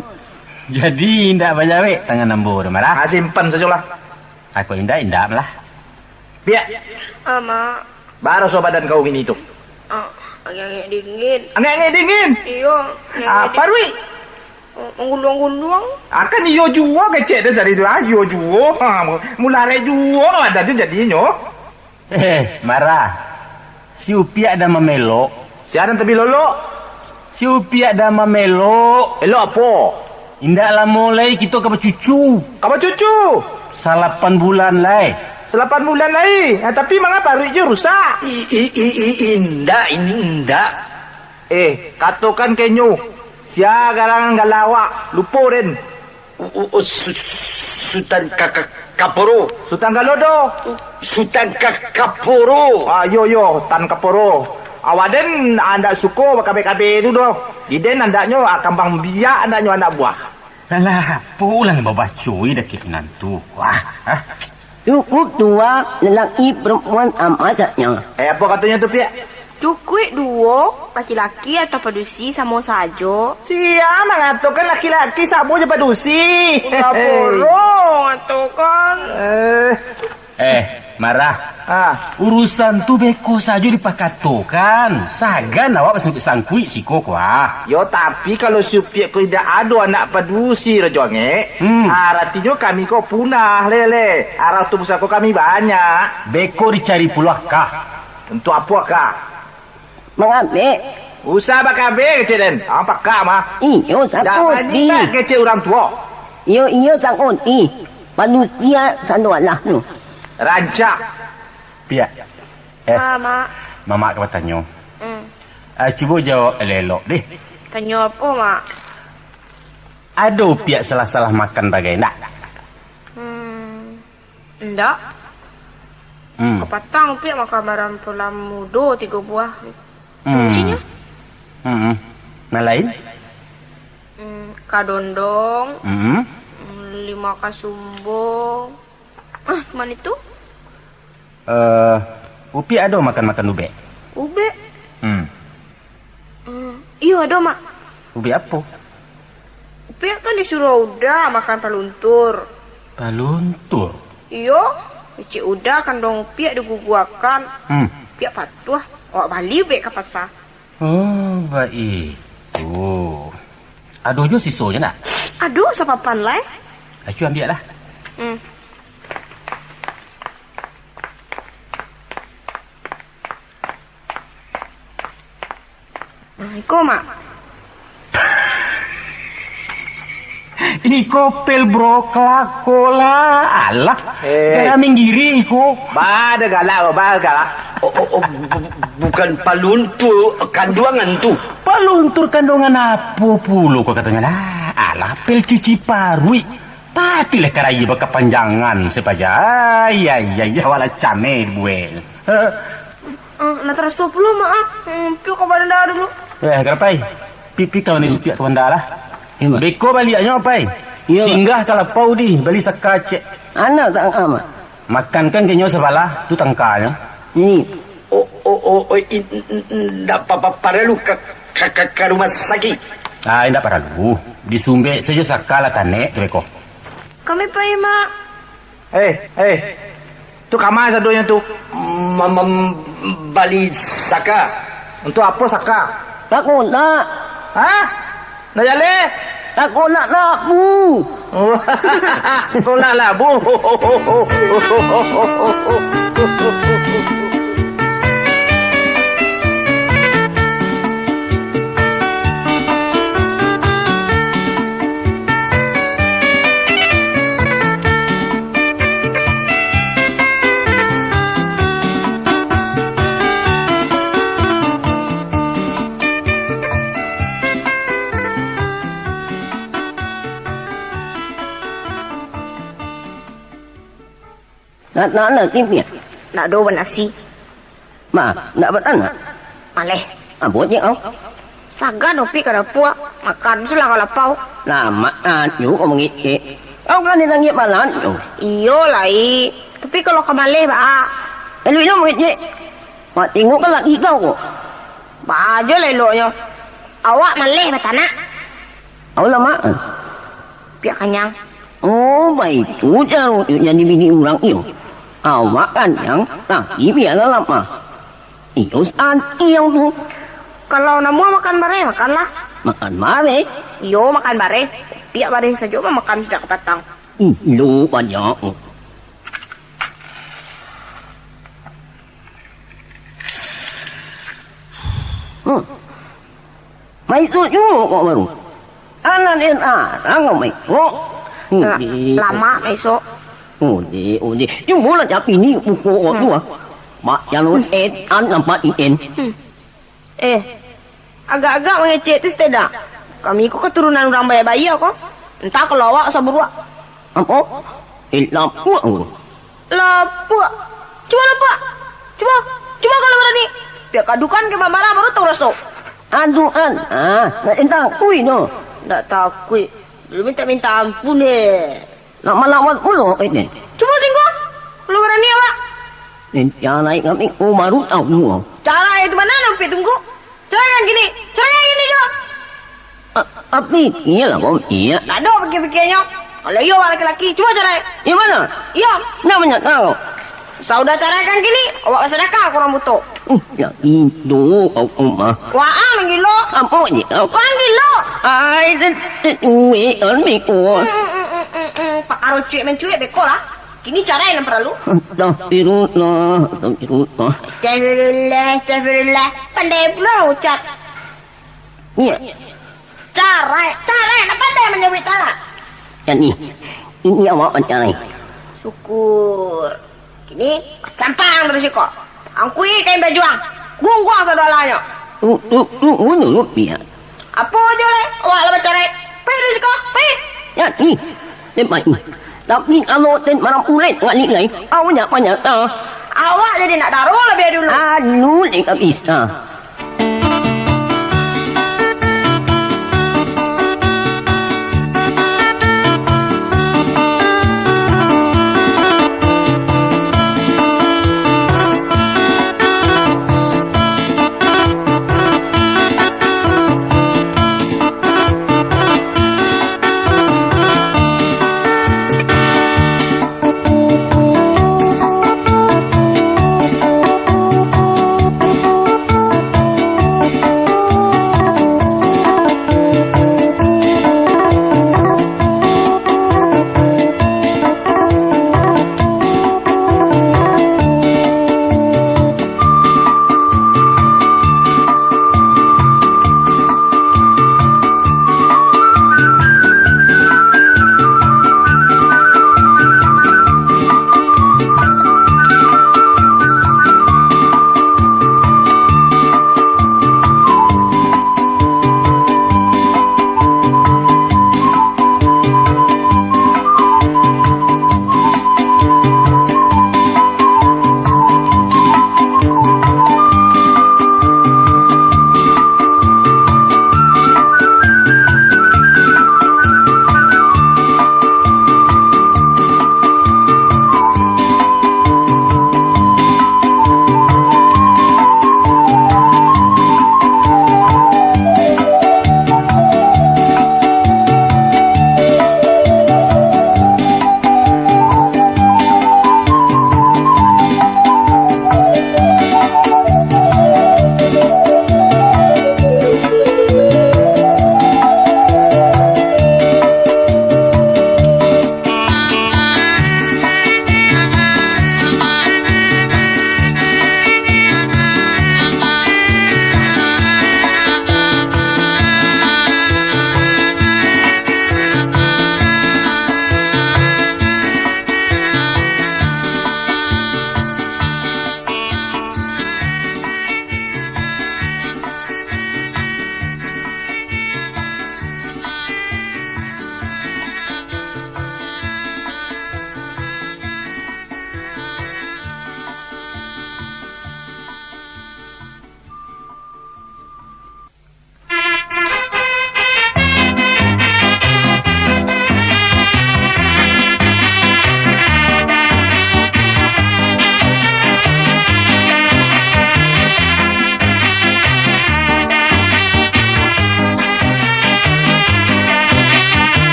Jadi indah bajawe tangan ambo marah. Simpan sajalah. Aku indah lah. Biar. Ama. Baru so badan kau ini tu. Agak dingin. Angin dingin. Iyo. Parwi. Menggulung-gulung. Akan iyo juo kecek dah dari tu. Iyo juo. Mulai juo ada tu jadinya. Marah. Si Upiak dah memelo. Si Adam tapi lolo. Si Upiak dah memelo. Elok apa? Indaklah mulai kita ke bercucu. Kamu cucu. 8 bulan lah. 8 bulan lagi. Tapi mengapa rik je rusak? Indak, ini indak. Katakan kenyu. Sia garangan galawak. Lupa den. Sultan Kaporo. Sultan Galodo. Sultan Kaporo. Yo, Tan Kaporo. Awaden anda suko bakabe-kabe tu doh. Diden andaknya kambang biak andaknya anak buah. Alah, pulang babacui dah kikinan tu. Wah. Cukup 2 lelaki perempuan amatnya. Apa katanya tu Piak? Cukup 2 laki-laki atau padusi sama saja. Siapa mengatakan laki-laki sama je padusi? Tak bolong atau kan. Marah. Urusan tu beko saja dipakatokan. Sagan awak sampai sangkui siko kuah. Yo tapi kalau supiak ko tidak ada anak padusi rejonge. Artinya kami ko punah lele. Arah tu pusako kami banyak. Beko dicari pula kah? Untuk apa kah? Mengambil. Usah bakabe kecil den. Apa kah mah? Iyo sangkut di. Dah kecil orang tua. Iyo sangkut di. Manusia sandualah tu. Rancak. Piak. Mak. Mama kau tanya. Cuba jawab elok deh. Tanya apa, Mak? Ada piak salah-salah makan bagai nak? Enggak. Kepatang piak makan barang pulang muda 3 buah. Fungsinya? Nah lain? Kadondong. 5 kasumbong. Mana itu? Upi ada makan ube? Ube? Iya ada, Mak. Ube apa? Ube kan disuruh udah makan paluntur. Paluntur? Iya. Cik udah kandung piak diguguakan. Piak patuh. Awak balik ube ke pasar. Oh, baik. Aduh je sisanya nak? Aduh, sapapan lah. Aku ambil lah. Iko, Mak. Iko pel bro kelakola. Alah. Kaya minggiri Iko. Bada galak. Bukan paluntur kandungan tu. Paluntur kandungan apa pula kau katanya lah. Alah pel cuci parui. Patilah karayi berkepanjangan sepaja. Ya, wala cane buel. Nak terasa pula, Mak. Piuk kau bandar dulu. Kerapai. Pipi kau ni sepiak ke bandar lah. Beko baliknya apa? Singgah kalau pau di beli sekacek. Anak tak amat. Makan kan kenyo sebalah tu tangkanya. Ini. Ndak perlu ke rumah sakit. Ndak perlu. Disumbek saja sakala tanek tu beko. Kami pergi, Mak. Tu kamar sadonya tu. Bali saka. Untuk apa saka? Takut nak. Nak jale? Takut nak labu. Kau nak labu. Nak TV. Nak doa nasi. Nak bertanah. Maleh. Buat je kau. Sagan opi kada puak. Makan selang kalau pau. Lama you kau mengikik. Kau kan dia langit balan. Iyo lah. Tapi kalau ke maleh, Pak. Lalu itu mengikik. Mak tengok kan lagi kau kok. Baju leloknya. Awak maleh bertanah. Awak lama. Piak kenyang. Oh, baik. Itu cara jadi bini orang itu. Awak kan yang tapi biarlah lama. Itu anti yang tu. Kalau namu makan bare, makanlah. Makan mare. Iyo makan bare. Piak bare saja makan sudah kepatang. Lu banyak. Mai tu juga kok baru. Anak den arang mai ko. Lama besok. Ode. Yung bola ja pini buko tu ah. Mak yang lu an nampak in. Agak-agak mengecek tu tidak. Kami ko keturunan orang bayi-bayi kok. Entah kalau awak sabar wak. Apa? Lapuk. Lapuk. Coba lapuk. Coba kalau berani. Biar kadukan ke babara baru tahu rasa. Aduan. Entah kui no. Tak takut. Belum minta ampun Lama-lama mulu ini. Coba singgung. Kalau berani awak. Yang naik kami baru tahu nu. Cara itu mana nampak tunggu. Jangan gini jo. Tapi iyalah kau iya. Tak ada fikir-fikirnya. Kalau iya awak laki-laki, coba cara. Yang mana? Iya. Namanya tahu. Saudara carakan gini, awak sedekah kurang butuh. Ya itu kau mah. Wah, manggil lo. Apa ni? Panggil lo. Ai uwe mi ko. Pak karo cuek mencuek beko lah. Kini cara yang perlu. Astagfirullah. Astagfirullah. Pandai pula ucap. Iya. Cara yang pandai menyebut salah. Yang ini awak macam ni. Syukur. Kini campang terus kok. Angkui kain bajuang. Gungguang sadolanya. Lu biar. Apa aja le? Awak lah cara. Pergi terus kok. Pergi. Ya ni. Tempat ni. Tapi kalau ten malam ulet nggak nilai, awaknya banyak tahu. Awak jadi nak daruh lebih dulu. Anu tak bisa.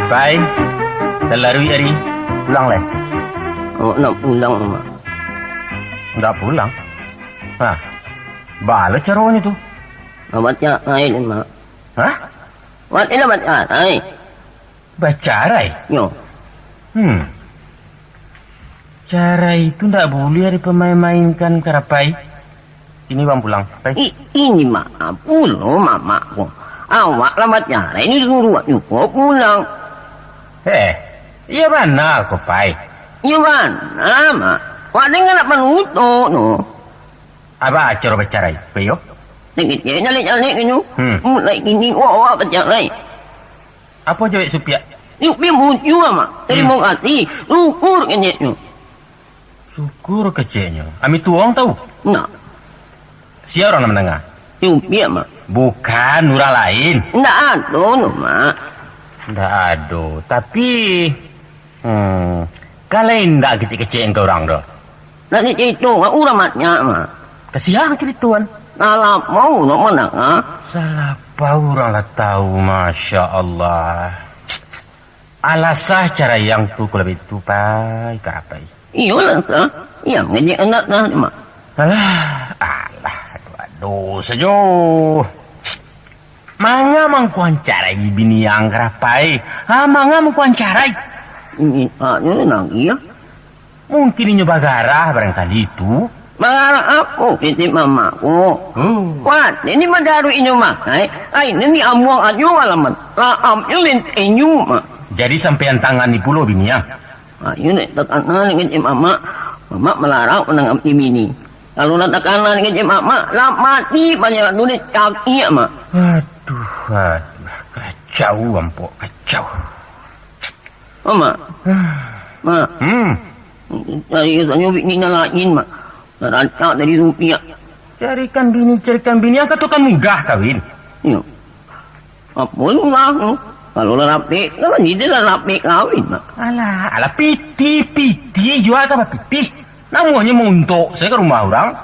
Pai, terlalu hari. Pulang le. Oh, nak pulang mak. Dah pulang. Bala caranya tu. Baca lain mak. Hah? Wat ina bacarai. Bacarai? Yo. Cara itu ndak boleh dipermain-mainkan Karapai. Ini bang pulang. Baik. Ini mak pulo mamaku. Awak lah bacarai ini suruh nyukup pulang. Iya mana aku pai? Iya mana mak? Wak dengan nak menutup no. Apa acara bacarai? Bayo? Tinggi nyalik-nyalik ini. Mulai ini awak bacarai. Apa jawab supia? Yuk biar muncul mak. Terima kasih. Syukur kenyeknya. Syukur kecilnya. Ami tuang tahu? Nah. Siapa orang menengah? Yuk biar mak. Bukan, nura lain. Nggak ada no mak. Nggak ada. Tapi... kalian nggak kecil-kecil ke orang dah. Nanti itu nggak uramatnya mak. Kesian cerituan. Kalau mau no mana ah? Salah orang lah tahu, Masya Allah. Alasah cara yang tu kalau itu pai Karapai. Iya lah sah. Yang ngejek anak dah mak. Alah, aduh saja. Manga mangkuan carai bini yang Karapai. Manga mangkuan carai. Ini haknya nangis ya. Mungkin ini bagarah barangkali itu. Marah aku titip mamaku. Wah, ini mah daru inyo makai. Ay, ini amuang anyo alaman. Laam yulin inyo mak. Jadi sampean tangan di pulau bini ya. Ayo nek tekanan ngejek mama. Mama melarang menangam bini. Kalau nak tekanan ngejek mama, lah mati banyak duit caki ya mak. Aduh, kacau ampok, kacau. Mama. Mak. Saya sanyo bini lain mak. Rancak dari rupiah. Carikan bini, yang katakan munggah kawin. Yo. Apa lu lah? Kalau rapi, kalau ini dah rapi kawin mak. Alah, piti jual apa piti? Namanya untuk saya ke rumah orang.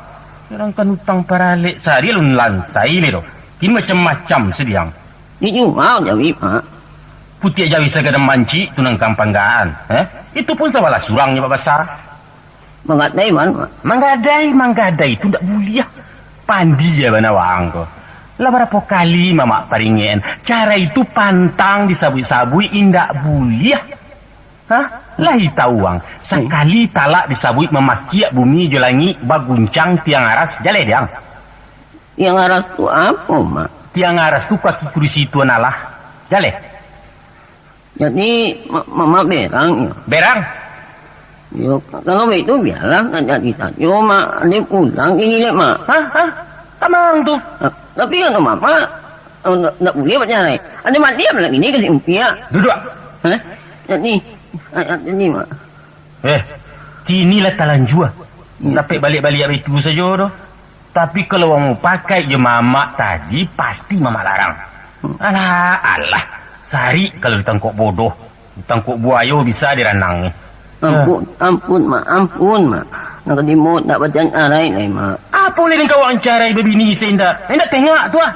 Orang kan utang paralik sehari lun lansai le do. Kini macam-macam sediang. Ini mau jadi mak. Putih jawi segala manci tunang kampanggaan. Itu pun sawalah surangnya Pak Basar. Menggadai mana? Manggadai itu ndak boleh. Pandi ya bana wang ko. Lah berapa kali mama paringen. Cara itu pantang disabui-sabui indak boleh. Lah tahu wang. Sekali talak disabui memakiak bumi jelangi baguncang tiang aras jale diang. Tiang aras tu apa mak? Tiang aras tu kaki kursi itu nalah. Jale. Jadi mama berang ya. Berang. Yo, kalau itu biarlah nak jadi saja mak. Dia pulang ini lek mak. Tamang tu. Tapi kan mama nak boleh macam ni. Ada mak dia lagi ni kasi umpia. Duduk. Jadi mak. Kini lah talanjua. Dapat balik-balik itu saja doh. Tapi kalau mau pakai je mamak tadi pasti mama larang. Alah. Sehari kalau ditangkap bodoh, ditangkap buaya bisa diranang. Ampun mak. Nak dimut nak bacaan arai lai mak. Apa boleh kau ancarai bebini seindah? Hendak tengok tu ah.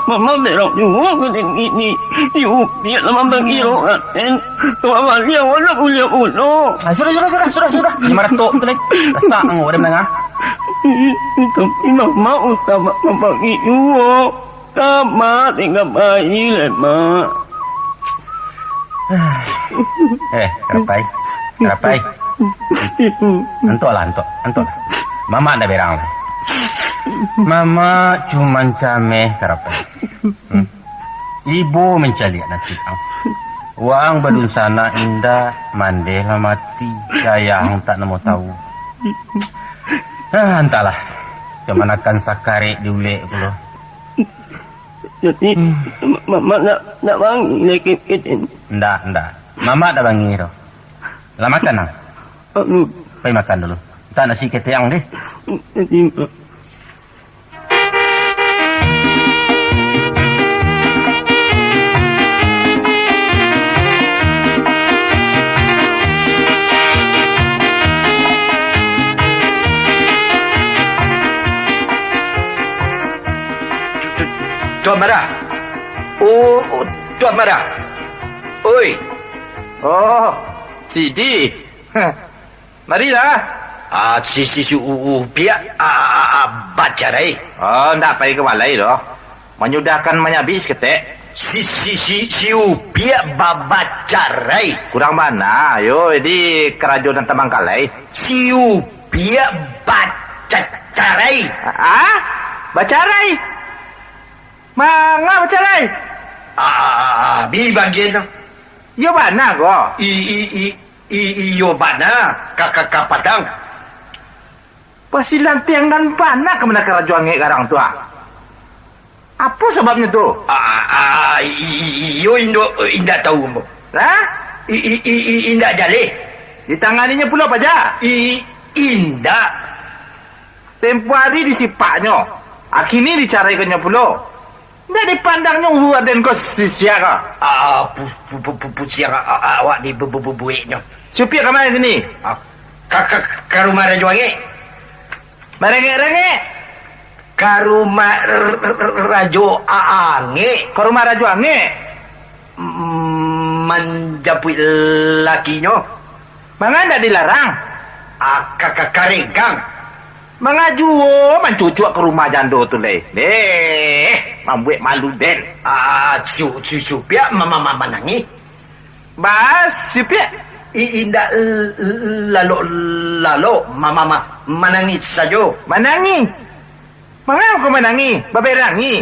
Mama berang juga ke ini. Iu biar lama berkiro kan. Mama dia wala boleh ulo. Sudah. Ni maratok tu lagi. Rasa ngau ada menengah. Tapi mama utama membagi uo. Sama tinggal bayi lah mak. Karapai. Antok lah. Mama ada berang. Mama cuma cameh Karapai. Ibu mencari nasib ang. Wang badun sana indah, mandela mati, sayang tak namo tahu. Entahlah. Kemanakan sakare diulek pula. Jadi mama nak bangi lagi kita. Ndak. Mama dah bangi dah. Lah makan nang. Pergi makan dulu. Tak nasi keteang deh. Tuan Marah. Tuan Marah. Oi. Oh, Sidi. Marilah. Si pihak bacarai. Oh, ndak pergi ke walai doh. Menyudahkan menyabis ketek. Si upia bacarai. Kurang mana? Yo, di kerajaan Tamangkalai. Si upia bacarai. Ah? Bacarai? Manga bacarai? Bi bagian tu. Yo mana go? Iyo bana kakak padang. Pasilan tiang dan bana ke mana kerajaan ngek garang tu ah? Apa sebabnya tu? Iyo indak tahu mo. Hah? Indak jale. Ditanganinya pula apa aja? Indak. Tempoh hari disipaknya. Akhirnya dicaraikannya pula. Ndak dipandangnya Aden kau sisia ka. Pusiang awak di bubuiknya. Supir ke mana sini? Ke rumah Rajuange. Merengek-rengek. Ke rumah Rajo Aange. Ke rumah Rajo Ange. Menjapui lakinya. Manga ndak dilarang. Karegang. Mengaju mencucuk ke rumah jando tu leh. Membuat malu den. Supia mama menangi. Bas, supir. Indak lalu mama menangis saja. Menangi. Mengapa kau menangi? Baberangi.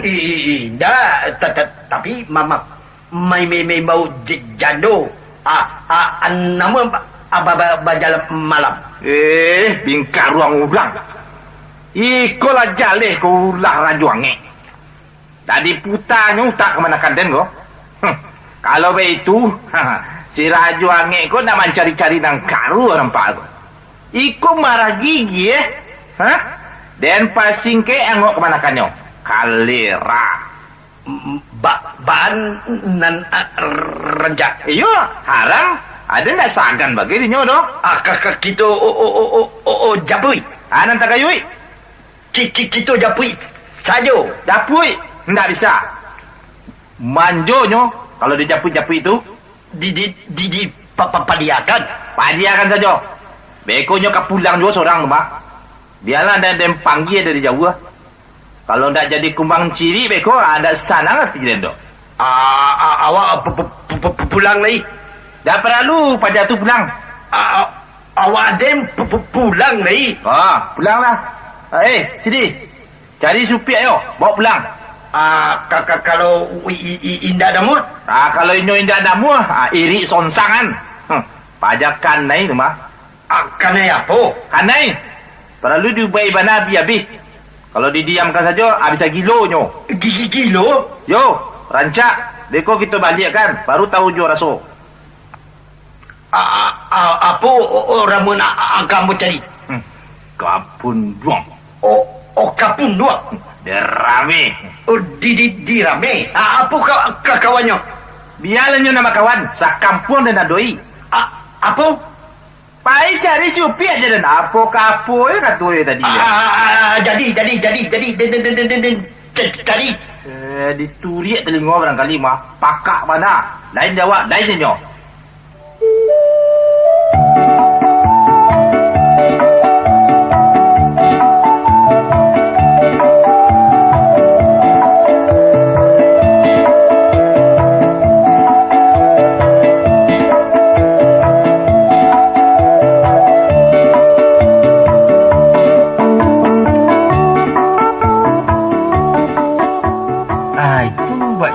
Indak, tapi mama mai bau jando. Nama bajalan malam. Bingkar ruang urang. Ikolah jaleh kau ulah rajuange. Tadi putanya utak kemanakan den kau. Kalau begitu, si rajuange kau nak mencari-cari nang karu orang pak kau. Iko marah gigi Dan pasing ke angok kemanakannya. Kalera. Baan nan renjak. Iyo, haram. Ada nak sagan bagi dinyo doh. Kakak kita japui. Anan tak kayui. Kita japui saja. Japui, ndak bisa. Manjonyo kalau dijapui-japui itu di padiakan. Padiakan saja. Bekonyo ka pulang juga seorang rumah. Dialah ada yang panggil dari jauh. Kalau ndak jadi kumbang ciri beko ada sana ngerti den doh. Awak pulang lagi. Dah perlu pada tu pulang. Awak dem pulang lagi. Pulanglah. Sini. Cari supir ayo, bawa pulang. Kalau indah damur? Kalau indah damur, iri sonsangan. Pajakan naik rumah. Kanai apa? Kanai. Perlu diubai bana habis. Kalau didiamkan saja, bisa gilonya. Gilo? Yo, rancak. Deko kita balik kan, baru tahu jo rasa. Apa orang nak kamu cari? Kapun duang. Kapun duang? Derame. Di rame? Apa kawannya? Biarlah nama kawan, sakampung dan adoi. Apa? Pai cari supir aja dan apa kapo ya kata tadi. Jadi. Diturik telinga barangkali mah. Pakak mana? Lain jawab, lain nyo.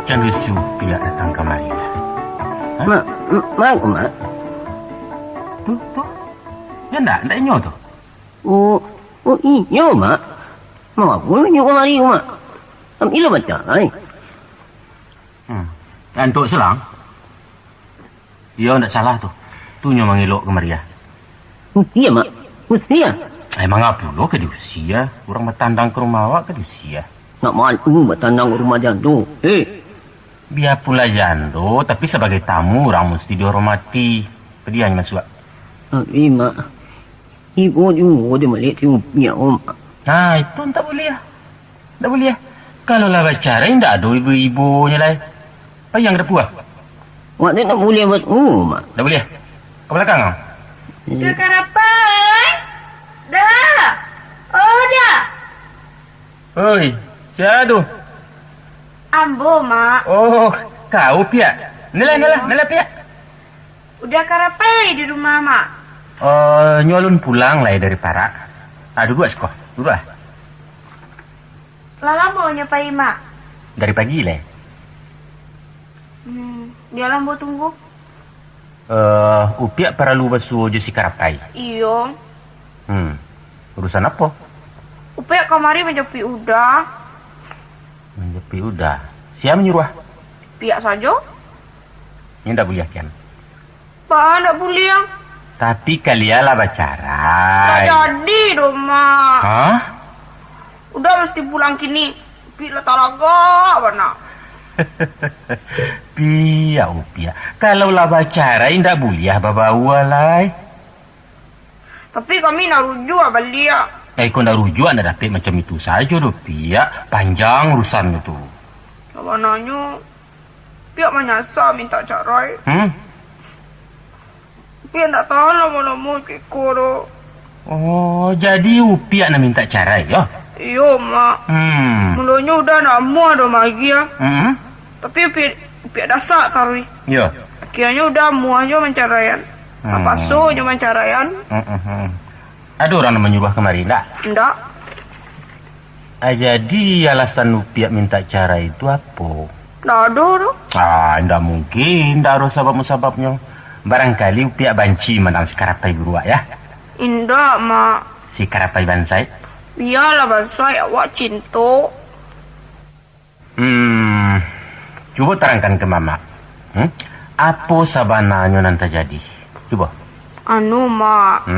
Canda supir datang kemari. Mak. Tu. Ya ndak inyo tu. Iya mak. Mak boleh nyo kemari mak. Ilo baca ai. Antuk selang. Yo ndak salah tu. Tu nyo mangilok kemari ya. Iya mak. Usia. Emang apa lo ke usia? Orang bertandang ke rumah awak ke usia. Nak malu bertandang rumah jantung. Biar pula jando, tapi sebagai tamu orang mesti dihormati. Pedianya masuk. Mak. Ibu juga dia melihat supir om. Itu tak boleh ya. Tak boleh ya. Kalau lah bicara, tak ada ibu-ibunya lah. Apa yang ada puas? Mak dia tak boleh buat mak. Tak boleh. Ke belakang kau? Dah karapai? Dah. Oh dah. Oi, siapa tu? Ambo, Mak. Oh, kau Pia. Nela Pia. Udah karapai di rumah, Mak. Nyolun pulang lah dari Parak. Duduk sekolah. Duduk lah. Lala mau nyapai, Mak. Dari pagi lah. Dia lambo tunggu. Upia perlu basuh je si karapai. Iyo. Urusan apa? Upaya kamari menjepi udah. Menjepi udah. Siapa menyuruh? Pihak saja. Ini tak boleh kan? Pak, tak boleh. Tapi kalian lah bicara. Tak jadi dong, Mak. Hah? Udah mesti pulang kini. Pihak talaga, mana? Upia. Kalau lah bicara, tidak boleh bawa lah. Tapi kami nak rujuk balik. Kau nak rujuk, anda dapat macam itu saja doh, Pia. Panjang urusan itu. Sama nanya, Pihak menyasar minta cerai. Pihak tak tahu lama-lama kiko doh. Oh, jadi Upia nak minta cerai, ya? Iyo, Mak. Mulanya udah nak muah doh lagi ya. Tapi Pihak dasar taruh. Ya. Akhirnya udah muah je menceraian. Apa so je menceraian? Ada orang yang menyuruh kemari, tak? Tidak. Jadi alasan Upia minta cerai itu apa? Tak ada tu. Tidak mungkin. Tak ada sebab-sebabnya. Barangkali Upia banci menang si karapai beruak, ya? Indah, Mak. Si karapai bansai? Biarlah bansai awak cinta. Cuba terangkan ke Mama. Apa sebenarnya nanti jadi? Cuba. Mak.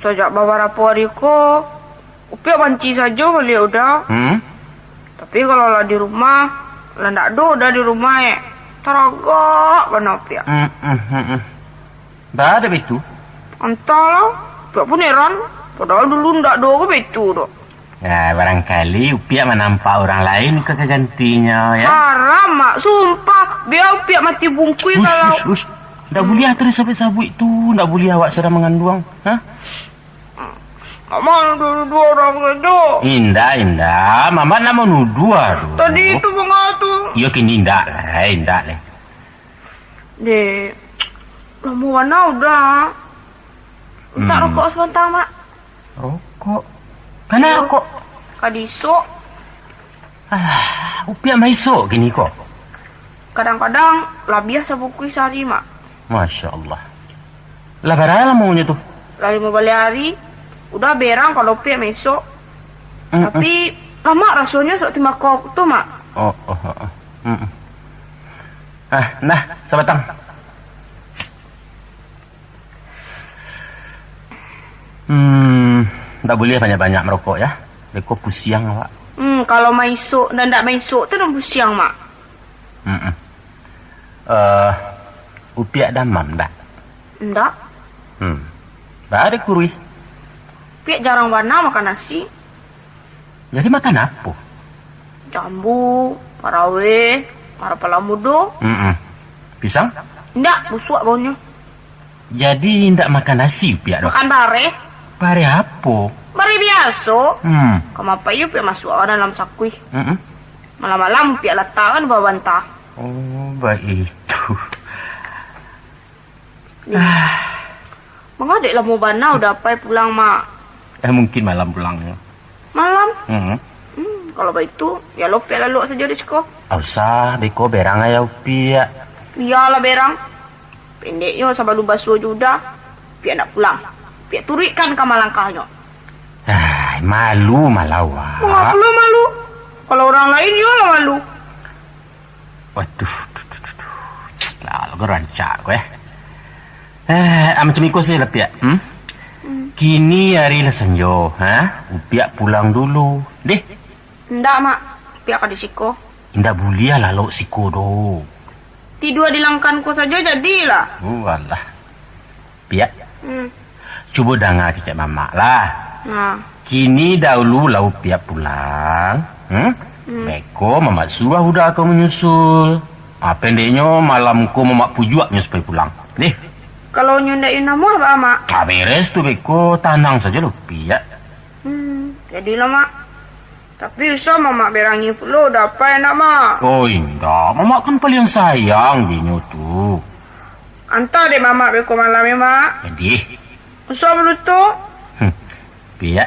Sejak beberapa hari ko, Upia banci saja boleh udah. Tapi kalau lah di rumah, lah tak ada udah di rumah teragak benar Upia. Tak ada begitu? Entahlah, Upia pun heran. Padahal dulu tak ada ke begitu tu. Ya, barangkali Upia menampak orang lain ke gantinya, ya? Haram, Mak. Sumpah. Biar Upia mati bungkui kalau... Ush. Tak boleh terus sabit-sabit tu. Tak boleh awak sedang mengandung. Mama dua orang saja. Indah. Mama nak menuduh. Tadi itu mengatu. Ya, kini indah lah. Dek, lama warna udah. Tak rokok sebentar, Mak. Rokok? Mana rokok? Kadisok. Upia maisok gini kok. Kadang-kadang lah biasa bukui sehari, Mak. Masya Allah. Lah berapa maunya tu? Lah 5 hari. Udah berang kalau Upia mesok. Tapi lama rasanya sok timah kok tu, Mak. Nah, sebatang. Tak boleh banyak-banyak merokok ya. Dekor pusiang awak. Kalau maisok dan tak maisok tu dah pusiang, Mak. Upia damam tak? Enggak. Tak ada kurui. Upia jarang warna makan nasi. Jadi makan apa? Jambu, parawe, marapala mudo. Pisang? Enggak, busuk baunya. Jadi tidak makan nasi Upia dong? Makan bare. Bare apa? Bare biasa. Kamapa yuk Upia masuk dalam sakui. Malam-malam Upia letakkan bawa bantah. Oh, baik itu. Mengadik lah mau bana udah apa pulang, Mak. Mungkin malam pulangnya. Malam? Kalau begitu, ya lo Upia lalu saja di sekolah. Usah, beko berang aja Upia. Biarlah berang. Pendeknya sampai lu basuh juga. Upia nak pulang. Upia turikan ke malangkahnya. Malu malawak. Mengapa lo malu? Kalau orang lain ya lah malu. Waduh. Lalu gue rancak gue. Macam ikut saya Upia. Kini hari lah senjo. Upia pulang dulu. Deh. Ndak, Mak. Upia akan disiko. Ndak boleh lah lo siko do. Tidur di langkanku saja jadilah. Walah. Pia. Cuba dengar kecik Mama lah. Kini dahulu lah Upia pulang. Beko Mama suruh udah aku menyusul. Pendeknya malamku Mama pujuaknya supaya pulang. Deh. Kalau nyundain nama apa, Mak? Beres tu Beko, tanang saja lu Pia. Jadilah, Mak. Tapi usah mamak berangi pula. Dapat nak mak. Oh, indah. Mamak kan paling sayang Jinyo tu. Hantar deh mamak beko malam ya mak. Jadi, Usah dulu tu. Pia,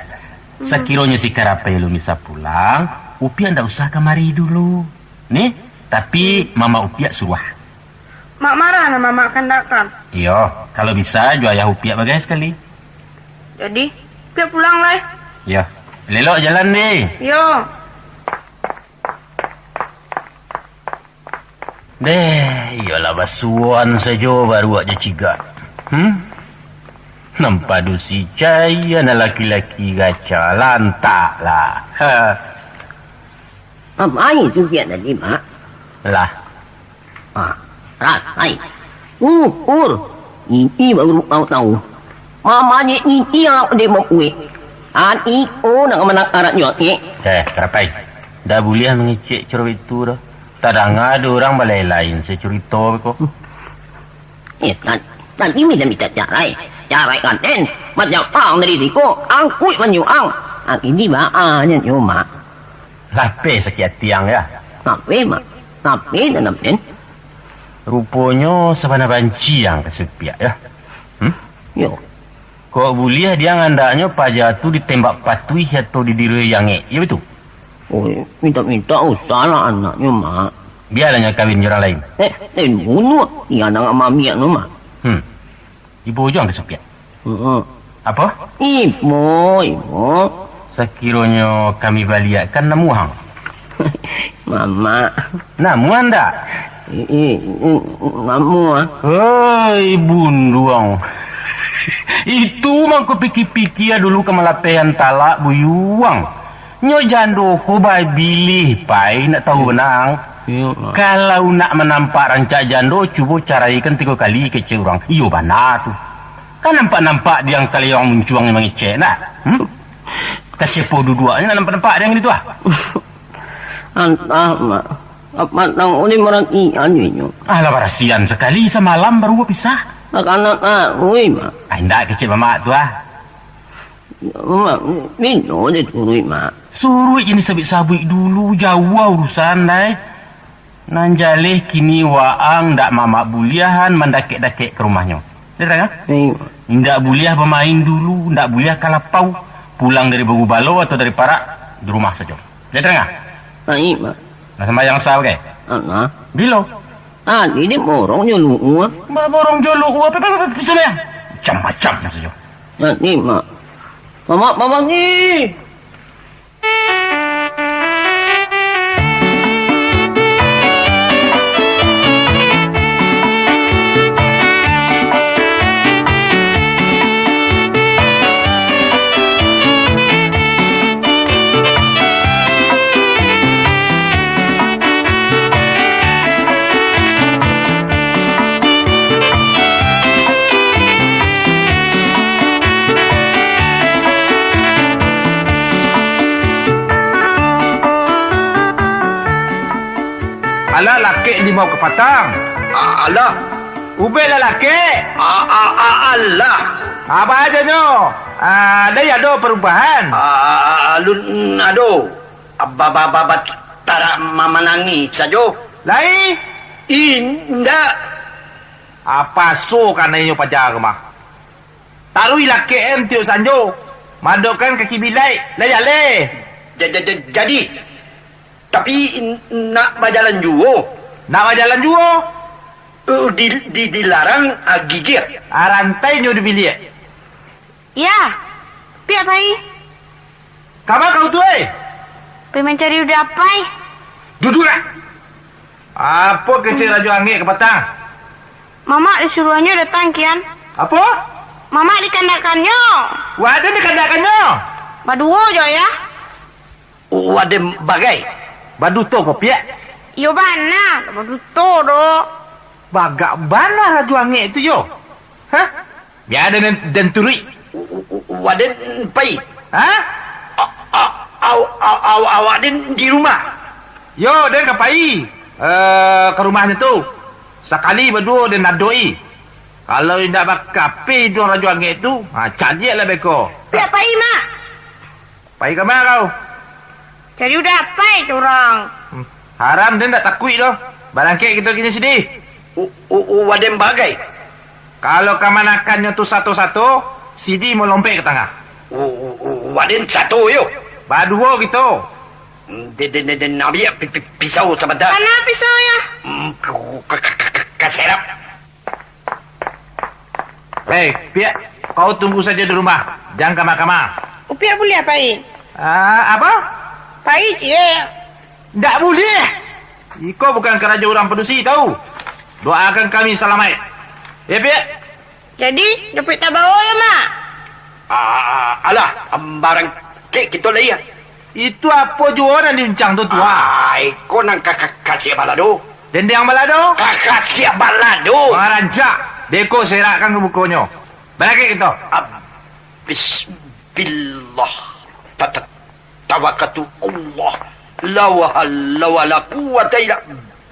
sekiranya si Karapai lu bisa pulang, Upia ndak usah kemari dulu. Nih, tapi Mama Upia suruh. Mak marah nak mamak kandakan. Iyo, kalau bisa jual ayah Upia bagai sekali. Jadi, biar pulang lah. Yo, lelok jalan deh. Yo. Iyalah basuan saja baru aja cigat. Nampak du si cahaya na laki-laki gaca lantak lah. Apa itu dia tadi, Mak? Lah. Rasai. Ini baru tahu. Mamanya ini yang dia mau kuih. Nak menang aratnya. Karapai. Dah boleh mengecek cerita itu dah. Tak ada orang balai lain saya cerita kok. Nanti minta carai. Carai kanten. Macam ang dari diko. Ang kuih banyu ang. Ini bahannya cuma. Lape sakit tiang ya. Tapi dan nampen. Rupanya sabana banci yang kesepiak ya. Yo. Kok boleh dia ngandaknya pajak tu ditembak patui atau didiri yang ya betul? Oh, minta salah anaknya, Mak. Biarlah kawin orang lain. Bunuh. Dia anak mami anu, Mak. Ibu jangan kesepiak. Apa? Ibu. Sekiranya kami baliakkan namuhang. Mama. Namuan tak? Namu. Hei, bunduang. Itu mah ku pikir-pikir dulu ke Malapean talak buyuang. Nyo jando ko bay bilih pai nak tahu benang. Kalau nak menampak rancak jando cuba caraikan 3 kali kece orang. Iyo bana tu. Kan nampak-nampak dia yang kali yang mencuang yang mengecek nak. Kecepo dua-duanya nampak-nampak dia yang gitu ah. Antah, Mak. Apa nang oleh merang ian nyo. Alah barasian sekali semalam baru pisah. Anak rui, Mak. Ndak kecil mamak tu ah. Mak, minum dia turui, Mak. Suruh ini sabik-sabik dulu jauh urusan dai. Nanjaleh kini waang ndak mamak buliahan mendakek-dakek ke rumahnya. Dia kan? Ndak buliah bermain dulu, ndak buliah kalapau. Pulang dari Bagu Balo atau dari Parak di rumah saja. Dia kan? Baik, Mak. Nak sembahyang sah ke? Anak. Bilo. Ini borong jolu. Borong jolu apa bisa sembahyang? Macam-macam saja. Nanti, Mak. Mama ni. Alah, laki ni mau ke Patang. Alah. Ubel lah laki. Alah. Apa aja nyo? Dia ada perubahan. Alun ado. Baba tara mamanangi sajo. Lai? Indah. Apa so kan nyo pajar mah? Tarui laki entiuk sanjo. Madokan kaki bilai. Layale. Jadi. Tapi nak berjalan juga. Nak berjalan juga? Dilarang gigir. Rantai nyo di bilik. Ya. Pi apa i? Kamu kau tu Pi mencari udah apa i? Duduk lah. Apa kecil Raja Angit ke Patang? Mama disuruhnya datang kian. Apa? Mama dikandakannya. Wadah dikandakannya. Baduo jo ya. Wadah bagai. Baduto kopi ya? Yo bana, baduto do. Bagak bana Raja Angit itu yo. Hah? Biar dan turui. Wadah pai. Hah? Awak di rumah. Yo, dan kapai. Ke rumahnya tu. Sekali berdua dan nadoi. Kalau tidak bakapi tu Raja Angit tu, cajik lah beko. Pi apa i mak? Pai ke mana kau? Jadi udah apa itu orang? Haram dia tak takut doh. Barangkit kita kini sedih. Waden bagai. Kalau kamanakannya tu satu-satu, Sidi mau lompat ke tengah. Waden satu yo. Berdua gitu. Den Nabi pisau sebentar. Mana pisau ya? Kaserap. Hei, Piak, kau tunggu saja di rumah. Jangan kamar-kamar. Upiak boleh apa ini? Apa? Pahit ya. Tak boleh. Iko bukan keraja orang pedusi tahu. Doakan kami selamat. Ya, Piak? Jadi, dapat tak bawa ya, Mak? Alah, barang kek kita lah ya. Itu apa jua orang diuncang tu tua? Iko nang kakak balado. Dendang balado? Kakak balado. Marancak. Deko serakkan ke bukunya. Balik kita. Bismillah. Tawakatu Allah. La wala quwwata illa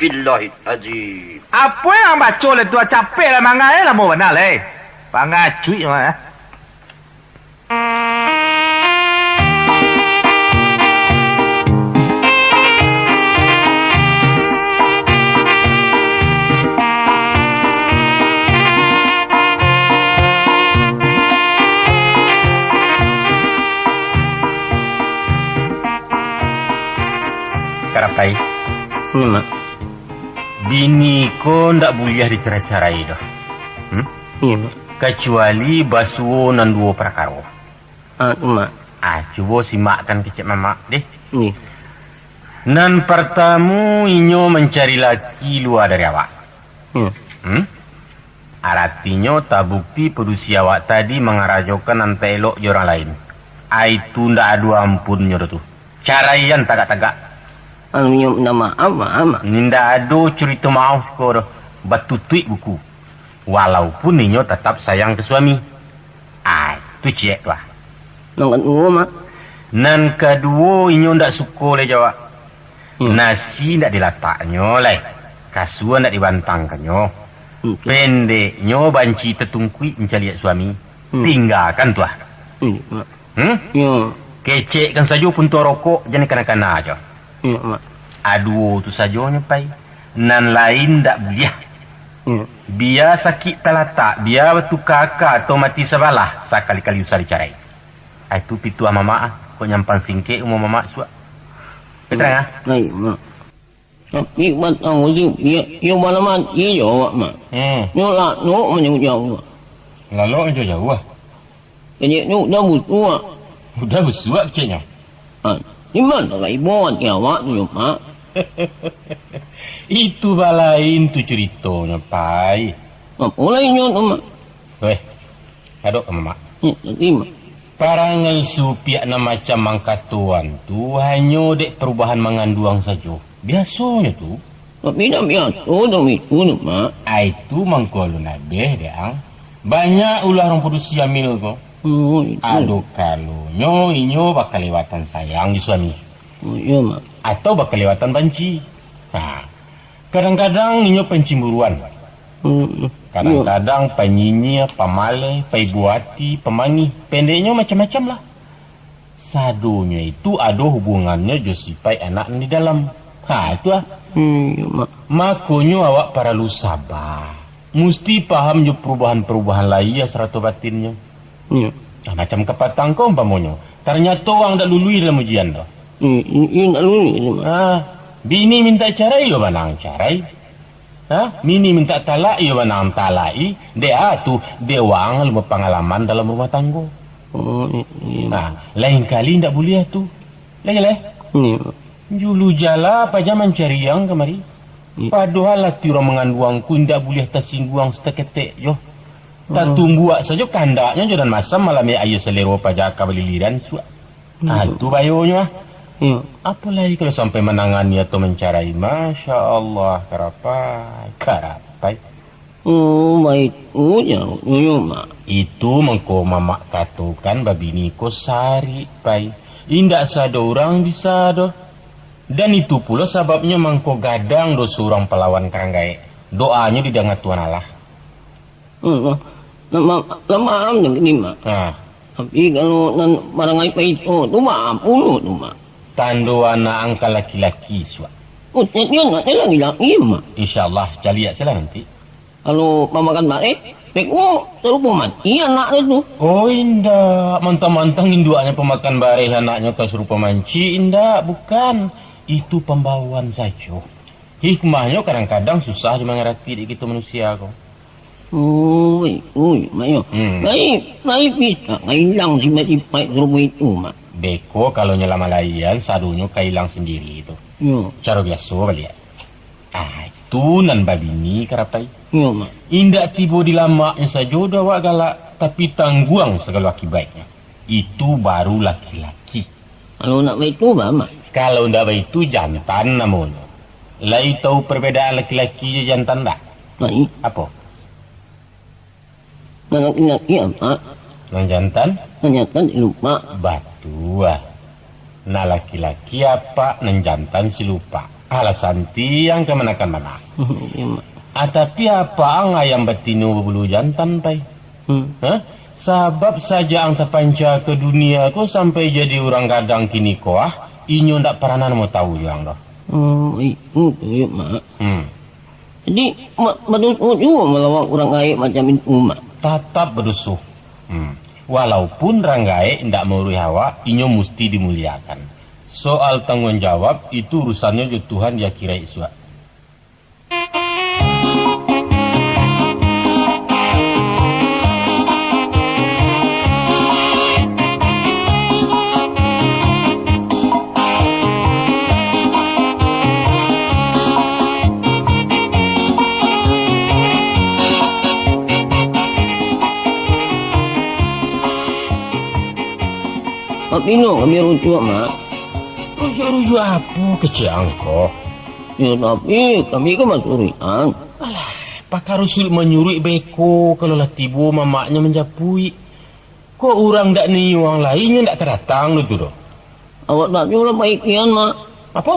billahil azim. Apa yang baca le tua capek lah mangai lah mau benar le. Pangacui mah. Karapai. Mak. Bini ko ndak boleh dicerai-cerai dah. Iya, Mak. Kecuali basuo nan duo prakaro. Mak. Cuba simakkan kecik mamak deh. Ni. Nan pertama inyo mencari laki luar dari awak. Artinya tak bukti pedusi awak tadi mengarajokan nan pelok je orang lain. Itu ndak ada ampunnya tu. Caraian tagak-tagak. Minum nama apa? Ninda ada cerita maaf skor batutui buku. Walaupun ninyo tetap sayang ke suami. Itu cek lah. Nang kedua, Mak. Nan kedua inyo ndak suka le jawab. Nasi ndak dilataknya le. Kasuan ndak dibantangkannya. Pendeknya banci tertungkui mencari suami. Tinggalkan tuah. Mak. Ya. Kecekkan saja pun tuah rokok jangan kena-kena aja. Ya, Mak. Aduh tu saja nyepai. Nan lain tak boleh. Ya. Biar sakit talatak, biar batu kakak atau mati sebalah, sekali-kali usah dicarai. Itu pitu ama mak, kau nyampan singkit umur mama suak. Betul ah? Baik, Mak. Tapi batang usim, ia mana-mana, ia jawab, Mak. Ia lah, nak menjauh-jauh, Mak. Lalu itu jauh ah. Jadi, ia dah butuh, Mak. Udah bersuak keciknya. Di mana tak ibu ya, Mak, tu, Mak. Itu balain tu ceritanya, Pai. Apa lainnya tu, Mak? Weh, aduk sama mak. Nanti, Mak. Parangai supiak na macam mangkatuan tu hanya dek perubahan manganduang saja. Biasanya tu. Tapi dah biasa, dah itu, Mak. Itu mangkolu nabeh deang. Banyak ulah orang produksi amil ko. Itu. Aduh kalunya inyo bakal lewatan sayang di suami. Ya, Mak. Atau bakal lewatan banci. Kadang-kadang inyo pencimburuan. Kadang-kadang penyinyir, pemale, paibuati, pemangi. Pendeknya macam-macam lah. Sadunya itu ada hubungannya Josipai anak di dalam. Itu lah. Ya, Mak. Makanya awak para lu sabar. Mesti paham je perubahan-perubahan lain ya serata batinnya. Ya. Macam kepatang kau umpamanya. Ternyata orang dah lului dalam ujian dah. Ia nak lulus, Mak. Bini minta carai, ya manang carai. Mini minta talak, ya manang talai. Dia tu, dia orang lebih pengalaman dalam rumah tangga. Lain kali tak boleh tu. Lagi. Julu jala apa zaman cari yang kemari. Padahal lah orang menganduangku tidak boleh tersingguang seteketek, yo. Tak tunggu saja kandaknya jodan masam malam ayo selero pajak kabaliliran suak. Itu bayonya. Apa lagi kalau sampai menangani atau mencarai? Masya Allah, karapai. Baik. Ya, Mak. Itu mengko mamak katakan babini ko sari, Pai. Indak sada orang bisa doh. Dan itu pula sebabnya mengko gadang do seorang pelawan keranggai. Doanya didengar Tuhan Allah. Lama ni, Mak. Tapi kalau barangai pa itu, tu Mak, pulut tu, Mak. Tando anak angka laki-laki suat. Oh, dia nak saya lagi, mak. InsyaAllah, jaliat saya nanti. Kalau mamakan balik, Peko terlupa mati anak itu. Oh, indah. Mantang-mantang induaknya pemakan bareh anaknya kesurupan manci. Indah, bukan. Itu pembawaan saja. Hikmahnya kadang-kadang susah dimengerti di kita manusia kok. Ui, Mayo. Baik bisa. Hilang si mati-mati serupa itu, mak. Beko kalau nyelama layan, sadunya kailang sendiri itu. Yo. Cara biasa balik. Itu nan babini karapai. Yo, mak. Indak tiba di lamaknya saja udah wak galak. Tapi tangguang segala akibatnya. Itu baru laki-laki. Kalau nak begitu, mak. Kalau ndak itu jantan namun. Lai tahu perbedaan laki-laki dan jantan tak? Baik. Apa? Laki-laki apa? Nang jantan? Ternyata lupa. Batu ah. Nah laki-laki apa nang jantan si lupa. Alasan tiang kemenakan mana? Ya, mak. Tapi apa ang ayam betino berbulu jantan pai? Hah? Sebab saja ang terpanca ke dunia ko sampai jadi orang kadang kini ko inyo ndak pernah mau tahu yang dah. Itu ya, mak. Jadi, mak berdosa juga melawak orang gaib macam itu, mak. Tetap berdosa. Walaupun orang gaib ndak merui hawa, inyo mesti dimuliakan. Soal tanggung jawab itu urusannya je Tuhan dia kira iswa. Tapi no, kami rujuk, mak. Rujuk apa keciang kok? Ya, tapi kami kan masurian. Pakar Rasul menyuruh beko kalau lah tiba mamaknya menjapui. Kok orang tak ni orang lainnya tak kedatang lu tu doh? Awak tak jual baikian, mak. Apa?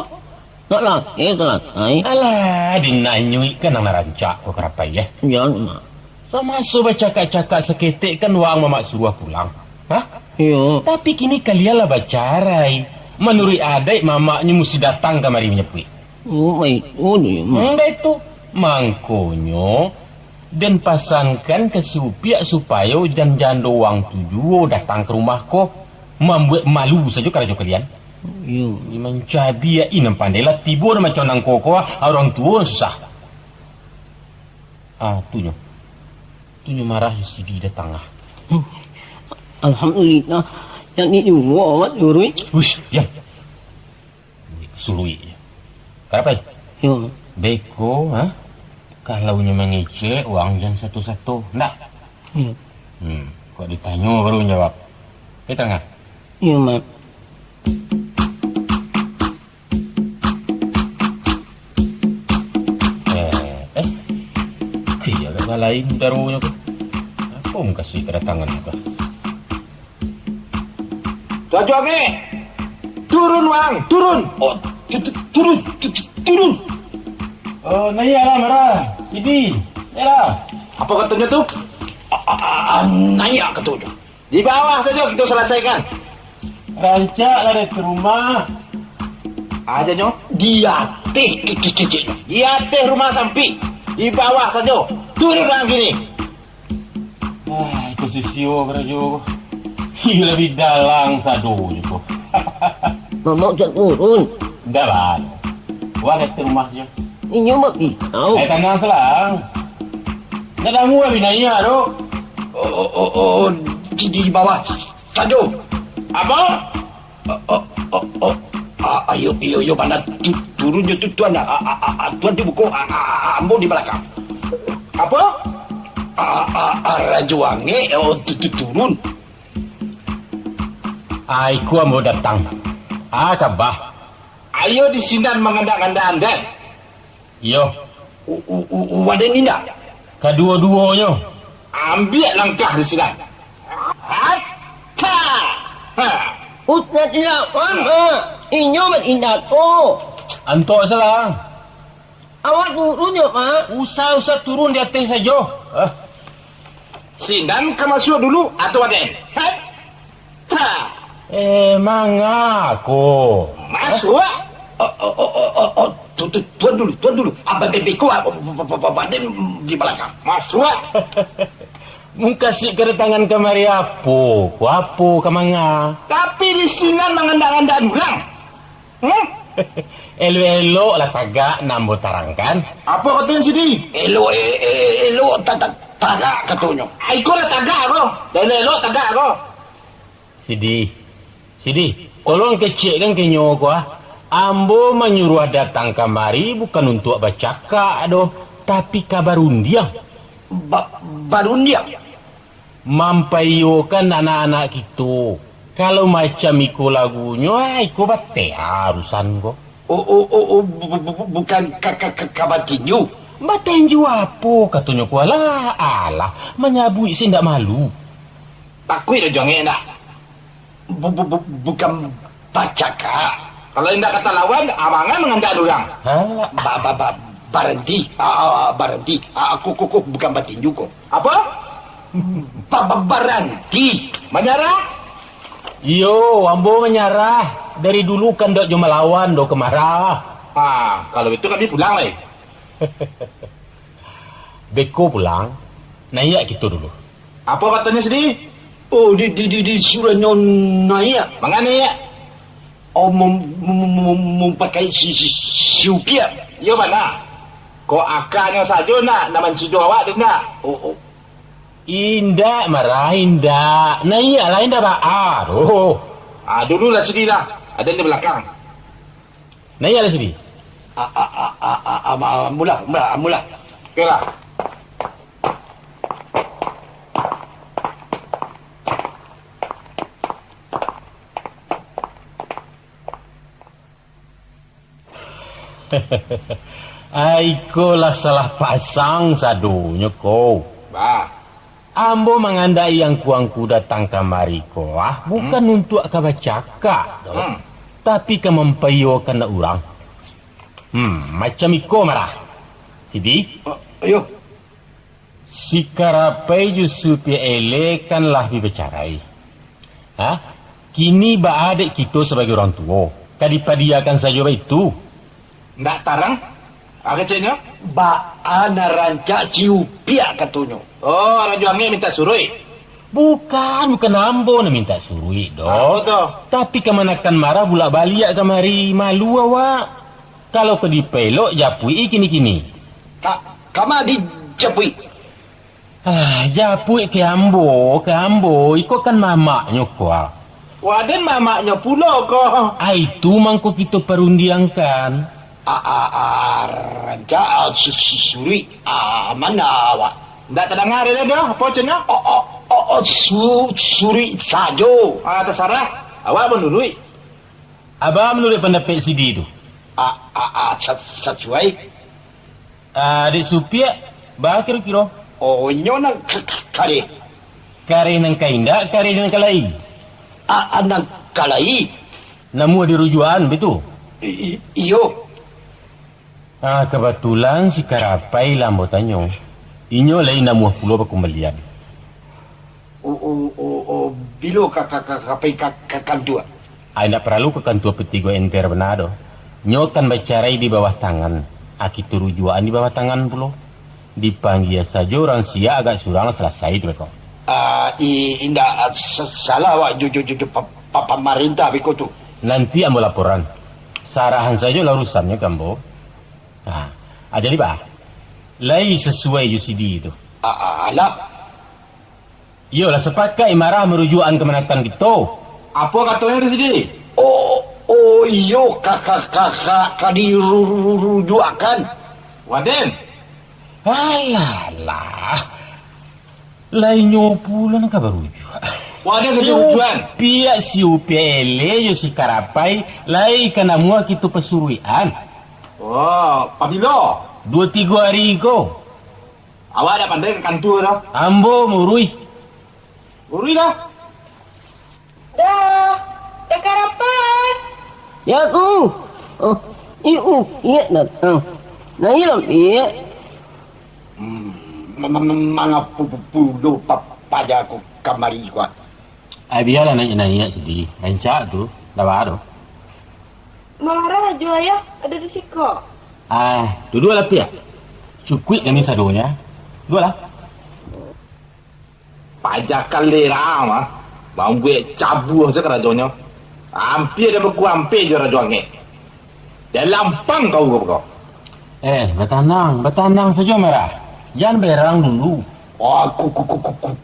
Tak laki, tak laki. Alah, dinanyui kan ang narancak kok kerapai ya. Jangan, mak. Sama so bercakap-cakap seketik kan wang mamak suruh pulang. Hah? Ya. Tapi kini kalian lah bacarai. Menurut adik mamaknya mesti datang kemari menyepui. Oh, baik. Oh, dia, mak. Itu mangkonyo dan pasangkan ke supiak supaya jangan doang tujuh datang ke rumah kok membuat malu saja kerja kalian. Ya. Mencabi ya ini pandailah tiba macam nang koko orang tua susah. Tunyo marah si di datang ah. Alhamdulillah. Yang ni juga awak jurui. Ush, ya. Sului. Kenapa? Ya. Beko, ha? Kalau nyo mengecek uang jangan satu-satu, ndak? Ya. Kok ditanya baru jawab. Kita nggak? Ya, mak. Iya, kata lain taruhnya kok. Apa mau kasih kedatangan apa? Tuan Juange, turun wang, turun. Oh, turun. Oh, naiklah marah. Sini, naiklah. Apa katanya tu? Naik katanya. Di bawah saja kita selesaikan. Rancaklah dari rumah. Aja nyo. Dia teh rumah sampi. Di bawah saja. Turun wang gini. Itu si Sio kerja. Iya lebih dalang sadu juga. Mama tak turun. Dah lah. Wang ke rumahnya. Ini mak tahu. Tangan selang. Dah dah mula binaya tu. Di bawah saja. Apa? Ayo mana turun je tuan. Tuan di buku ambo di belakang. Apa? Rajuange turun. Aku mau datang. Kabah. Ayo di sini mengandang-andang anda. Yo. Wadah ni tak? Kedua-duanya. Ambil langkah di sini. Hatta. Usah tidak, mama. Ini mak indah tu. Antok selang. Awak turun ya, mak. Usah turun di atas saja. Sindan kamu masuk dulu atau ada? Hatta. Mangako. Masuk. Tuan dulu. Abang beko badan di belakang. Masuk. Mungkasih kedatangan kemari apa kamanga. Tapi di sini mengandang-andang orang. Elo-elo lah tagak nambo tarangkan. Apa katanya sini? Elo tagak katanya. Aiko lah tagak ko. Dan elo tagak ko. Sidi, tolong kecikkan kenyo ko Ambo menyuruh datang kemari bukan untuk bacaka tapi kabar undiang. Barundiang? Mampayokan anak-anak kita. Kalau macam iku lagunya, iku bate harusan ko. Bukan kabar tinju. Batenju apa katanya ko? Alah, menyabui sih ndak malu. Takut dah jangan nak. Bukan bacaka. Kalau tidak kata lawan, abangan mengandang orang. Berhenti. Aku bukan batinju kok. Apa? Berhenti. Menyerah? Yo, ambo menyerah. Dari dulu kan dok cuma lawan, dok kemarah. Kalau itu kami pulang lah. Beko pulang, naik kita dulu. Apa katanya sedih? Oh, di surahnya naik. Mengani ya? Oh, memakai siupiak. Yo mana? Kok akarnya saja nak mencidu awak tu nak? Oh. Indah marah, indah. Naik lah indah baar. Dulu lah sedih lah. Ada di belakang. Naik lah sedih. Mula. Okey lah. Aiko lah salah pasang sadunya ko. Ambo mengandai yang kuangku datang kamari ko. Bukan untuk kabacaka. Tapi kemampayokan na orang. Macam iko marah. Sidi? Ayo. Si Karapai justru ele kan lah dibercarai. Kini adik kita sebagai orang tua. Kadipadiakan saja itu. Ndak tarang? Kecilnya? Ana rancak ciupiak katanya. Oh, orang juangnya minta surui. Bukan ambo na minta surui Tapi kemanakan marah bulak balik kemari malu awak. Kalau ke dipelok japui kini-kini. Kama di japui. Japui ke ambo. Iko kan mamaknya ko. Waden mamaknya pula ko. Itu mangko kita perundiangkan. Raja suri mana awak? Ndak terdengar dia dah apa cenah? Suri sajo. Terserah. Awak menurui. Abang menurut pendapat Sidi tu. Sesuai. Adik Supia, bah kira-kira. Oh, nyona kare. Kare nang kaindak, kare nang kalai. Nang kalai. Namu ada rujuan betul? Iyo. Kebetulan si Karapai lambo tanyo. Inyo lain namuh pulau berkembalian. Bilo kapai kantua. Ay nak perlu ke kantua petigo enter benado. Nyo kan bercarai di bawah tangan. Aki turujuan di bawah tangan pulau. Dipanggil saja orang sia agak surang selesai tu kau. Indah salah wak jujur pemerintah biko tu. Nanti ambo laporan. Sarahan saja urusannya kambo. Jadi bah. Lai sesuai UCD itu. Alah. Yolah sepakai marah merujukan kemenatan kita. Apa katanya di sini? Iyo kakak dirujuakan. Waden. Alah. Lainnya pula nak berujuk. Waden kerujuan. Pihak si UPL yo si Karapai lai kana mua kita pesuruian. Pabilo. 2-3 hari ko. Awak ada pandai ke kantor dah? Ambo murui. Urui dah. Dah Karapai. Ya ku. Ingat datang. Nah hilang dia. Mga pulo papaja ko kamari ko. Biarlah naik-naik sedih. Rancak tu. Dah baru. Marah je ayah. Ada di siko. Dua-dua lah pihak. Cukup kami sadonya. Dua lah. Pajakan lera mah. Bang gue cabur je kerajonyo. Hampir dah berku hampir je rajonge. Dia lampang kau. Bertanang saja marah. Jangan berang dulu. Aku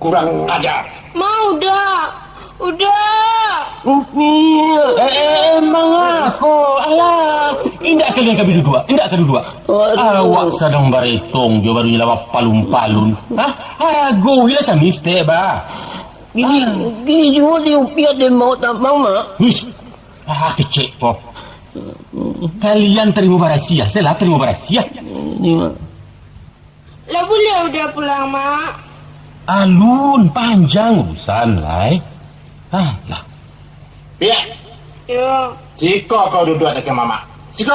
kurang ajar. Mau dah. Udah. Emang aku. Alah. Indak kalian kami dua. Awak sedang baritung. Dia baru nyelawak palun-palun. Harago. Hilah kami stay ba. Gini juga dia upiat dia mau tak mau mak. Wish. Kecik po. Kalian terima barasia. Saya lah terima barasia. Ni mak. Lah boleh udah pulang mak. Alun. Panjang urusan lah. Lah. Pihak. Ya. Siko kau duduk dekat mama. Siko.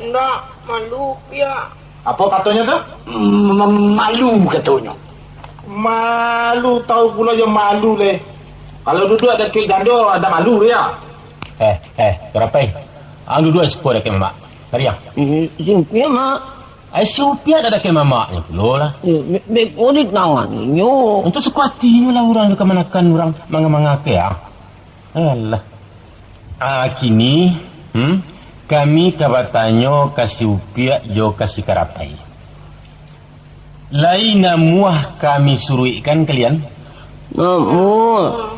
Enggak. Malu ya. Apa katanya tu? Malu katanya. Malu tahu pula yang malu leh. Kalau duduk dekat jando ada malu dia. Berapa? Duduk sekolah dekat mama. Mari yang. Simpia mak. Supaya ada dekat mama. Yang puluh lah. Bek odik tangan ni. Untuk sekuatinya lah orang kemanakan orang manga-manga ke ya. Alah. Kini kami kabatanyo kasih upia yo kasih karapai. Lain muah kami suruhkan kalian. Namuah.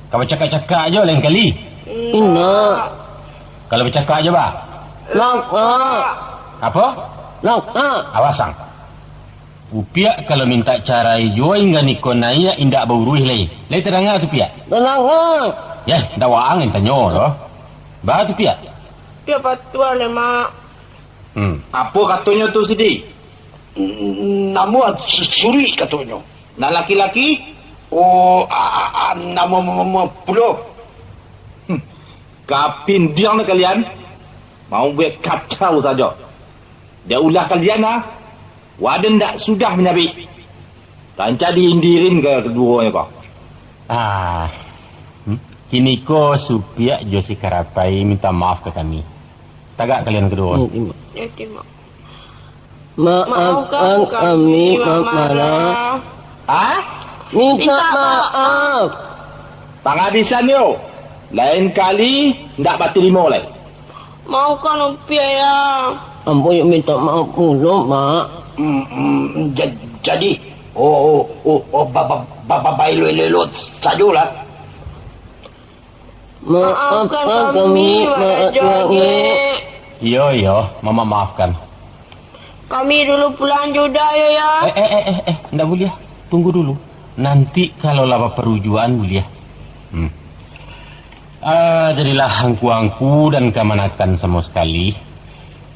Kau cakap-cakap aja lain kali. Ina. Kalau bercakap aja ba. Laka. Apa? Laka. Awasang. Upia kalau minta cara yo hingga nikonaya indak bauruih lagi. Lai teranga tu pia. Tenang. Dah waang entanyo loh. Ba tu pia. Pia patua le mak. Apa katanya tu Sidi? Nama suri katanya. Nak laki-laki? Nama puluh. Kapin diam kalian. Mau buat kacau saja. Dia ulah kalian Waden tak sudah menyabik. Rancak diindirin ke keduanya kau. Kini ko supaya Josi Karapai minta maaf ke kami. Tagak kalian kedua. Ya terima. Maafkan kami marah. Minta maaf. Penghabisan yo. Lain kali ndak batil lima lagi. Maukan upia ya. Ambo yuk minta maaf mulu mak. Jadi babai lelot sajalah. Maafkan kami mak. Yo, mama maafkan. Kami dulu pulang juga ya. Ndak boleh. Tunggu dulu. Nanti kalau laba perujuan boleh. Jadilah angku-angku dan kemanakan sama sekali.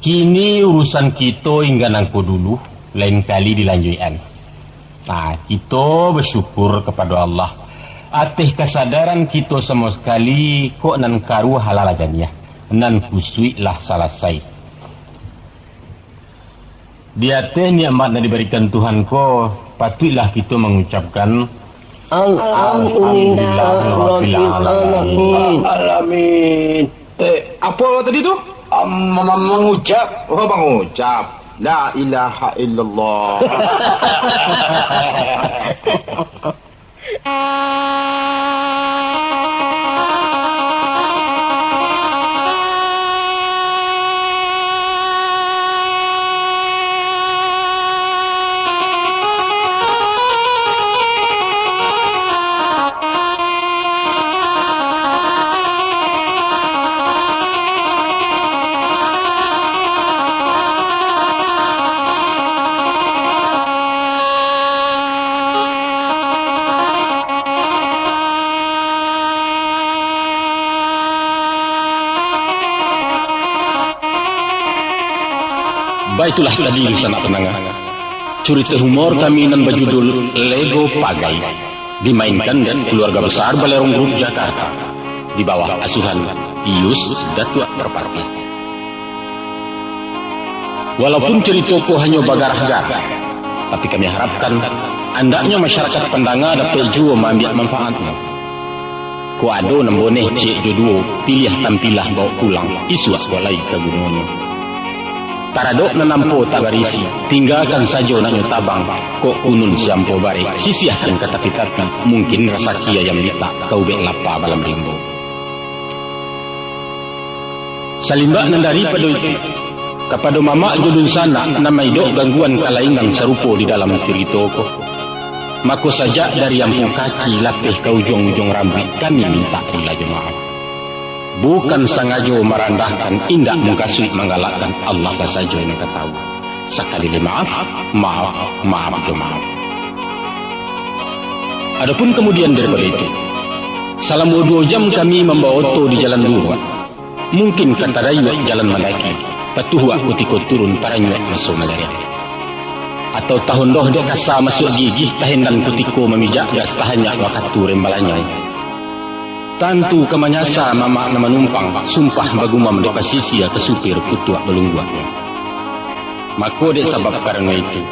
Kini urusan kita hingga nangku dulu. Lain kali dilanjutkan. Kita bersyukur kepada Allah. Atih kesadaran kita sama sekali kok nan karu halal ajanya. Nan kusui lah selesai. Di atas nikmat yang diberikan Tuhan ko, patutlah kita mengucapkan Alhamdulillahirabbil alamin. Apa tadi tu? Mengucap. Mengucap. La ilaha illallah. Baiklah tadi urusan penangan. Cerita humor kami nan berjudul Lego Pagai dimainkan keluarga besar Balerong Group Jakarta di bawah asuhan Ius Datuk Perpati. Walaupun cerita ko hanya bagar-hagar, tapi kami harapkan andaknya masyarakat pendengar dapat juga mengambil manfaatnya. Ko ado namboneh cik jodoh pilih tampilah bawa pulang isuak walai ke gunungnya. Taradok nanampo tak barisi, tinggalkan saja nanyo tabang, kok kunun siampo bare, sisiahkan kata pitati, mungkin rasa kia yang lita, kau bek lapa balam rimbo. Salimbak nandari pada itu, kepada mama jodun sana, namai dok gangguan kalaingan serupo di dalam cerita ko. Mako saja dari ampung kaki lapih ke ujung-ujung rambut kami minta ilaju maaf. Bukan sengaja merendahkan, indak mengkasui menggalakkan Allah saja yang ketahu. Sekali maaf, maaf jo maaf. Adapun kemudian daripada itu, selama 2 jam kami membawa oto di jalan dua. Mungkin kata dayuak jalan Malaki, patuh aku tikut turun para nyuak masuk Malaya. Atau tahun doh dek kasa masuk gigih tahendan kutiko memijak gas tahannya wakatu rembalanya. Tantu kemanyasa mama nama numpang sumpah baguma mendek pasisi ke supir kutuak belungguaknya. Mako dek sebab karena itu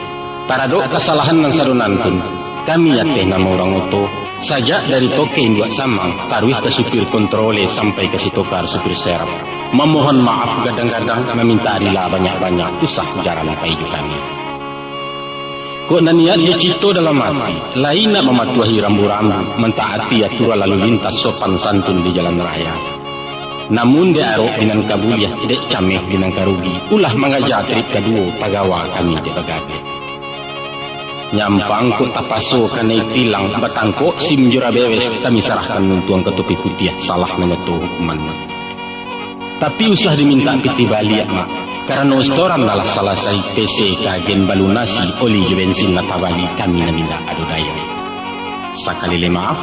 taradok kesalahan nan sadonantun kami yateh nama orang oto sajak dari toke induak samang taruh ke supir kontrole sampai ke sitokar supir serap memohon maaf kadang-kadang meminta adila banyak-banyak usah jalan paidu kami. Kok naniat dia cito dalam hati, lain nak mematuhi rambu-rambu, mentaati aturan lalu lintas sopan santun di jalan raya. Namun dia arok dengan kabuliah, dek cameh dengan karugi, ulah mengajar trik kedua pagawa kami di bagage. Nyampang kok tapaso kanai tilang, batangko sim jura bewes, kami serahkan nuntuang ke topi putih, salah menyetuh hukuman. Tapi usah diminta piti balik mak. Karena restoran adalah salah satu PC kagen balunasi oli bensin natabali kami naminda adu daya. Sekali maaf,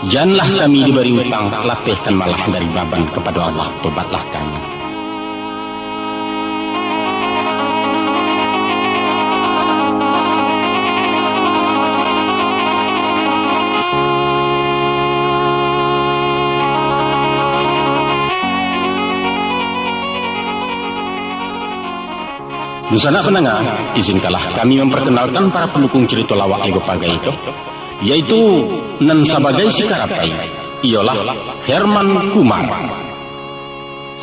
janganlah kami diberi utang, lapehkan malah dari baban kepada Allah, tobatlah kami. Nusana pendengar, izinkanlah kami memperkenalkan para pendukung cerita lawak Lego Pagai itu, yaitu nan sebagai Sikarapai, ialah Herman Kumar,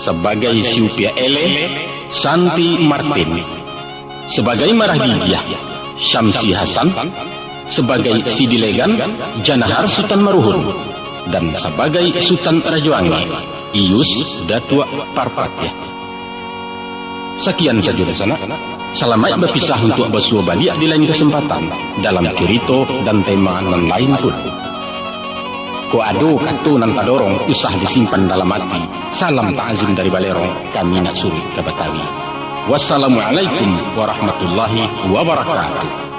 sebagai Siupia Ele, Santi Martin, sebagai Marah Gigiah, Syamsi Hasan, sebagai Sidi Legan, Janahar Sultan Maruhun, dan sebagai Sultan Rajoangi, Ius Datua Parpatya. Sekian saja dari sana. Selamat berpisah untuk bersua balik di lain kesempatan dalam cerita dan tema yang lain pun. Ko ado katu nan tadorong usah disimpan dalam hati. Salam ta'zim dari Balerong, kami nak suri ke Betawi. Wassalamualaikum warahmatullahi wabarakatuh.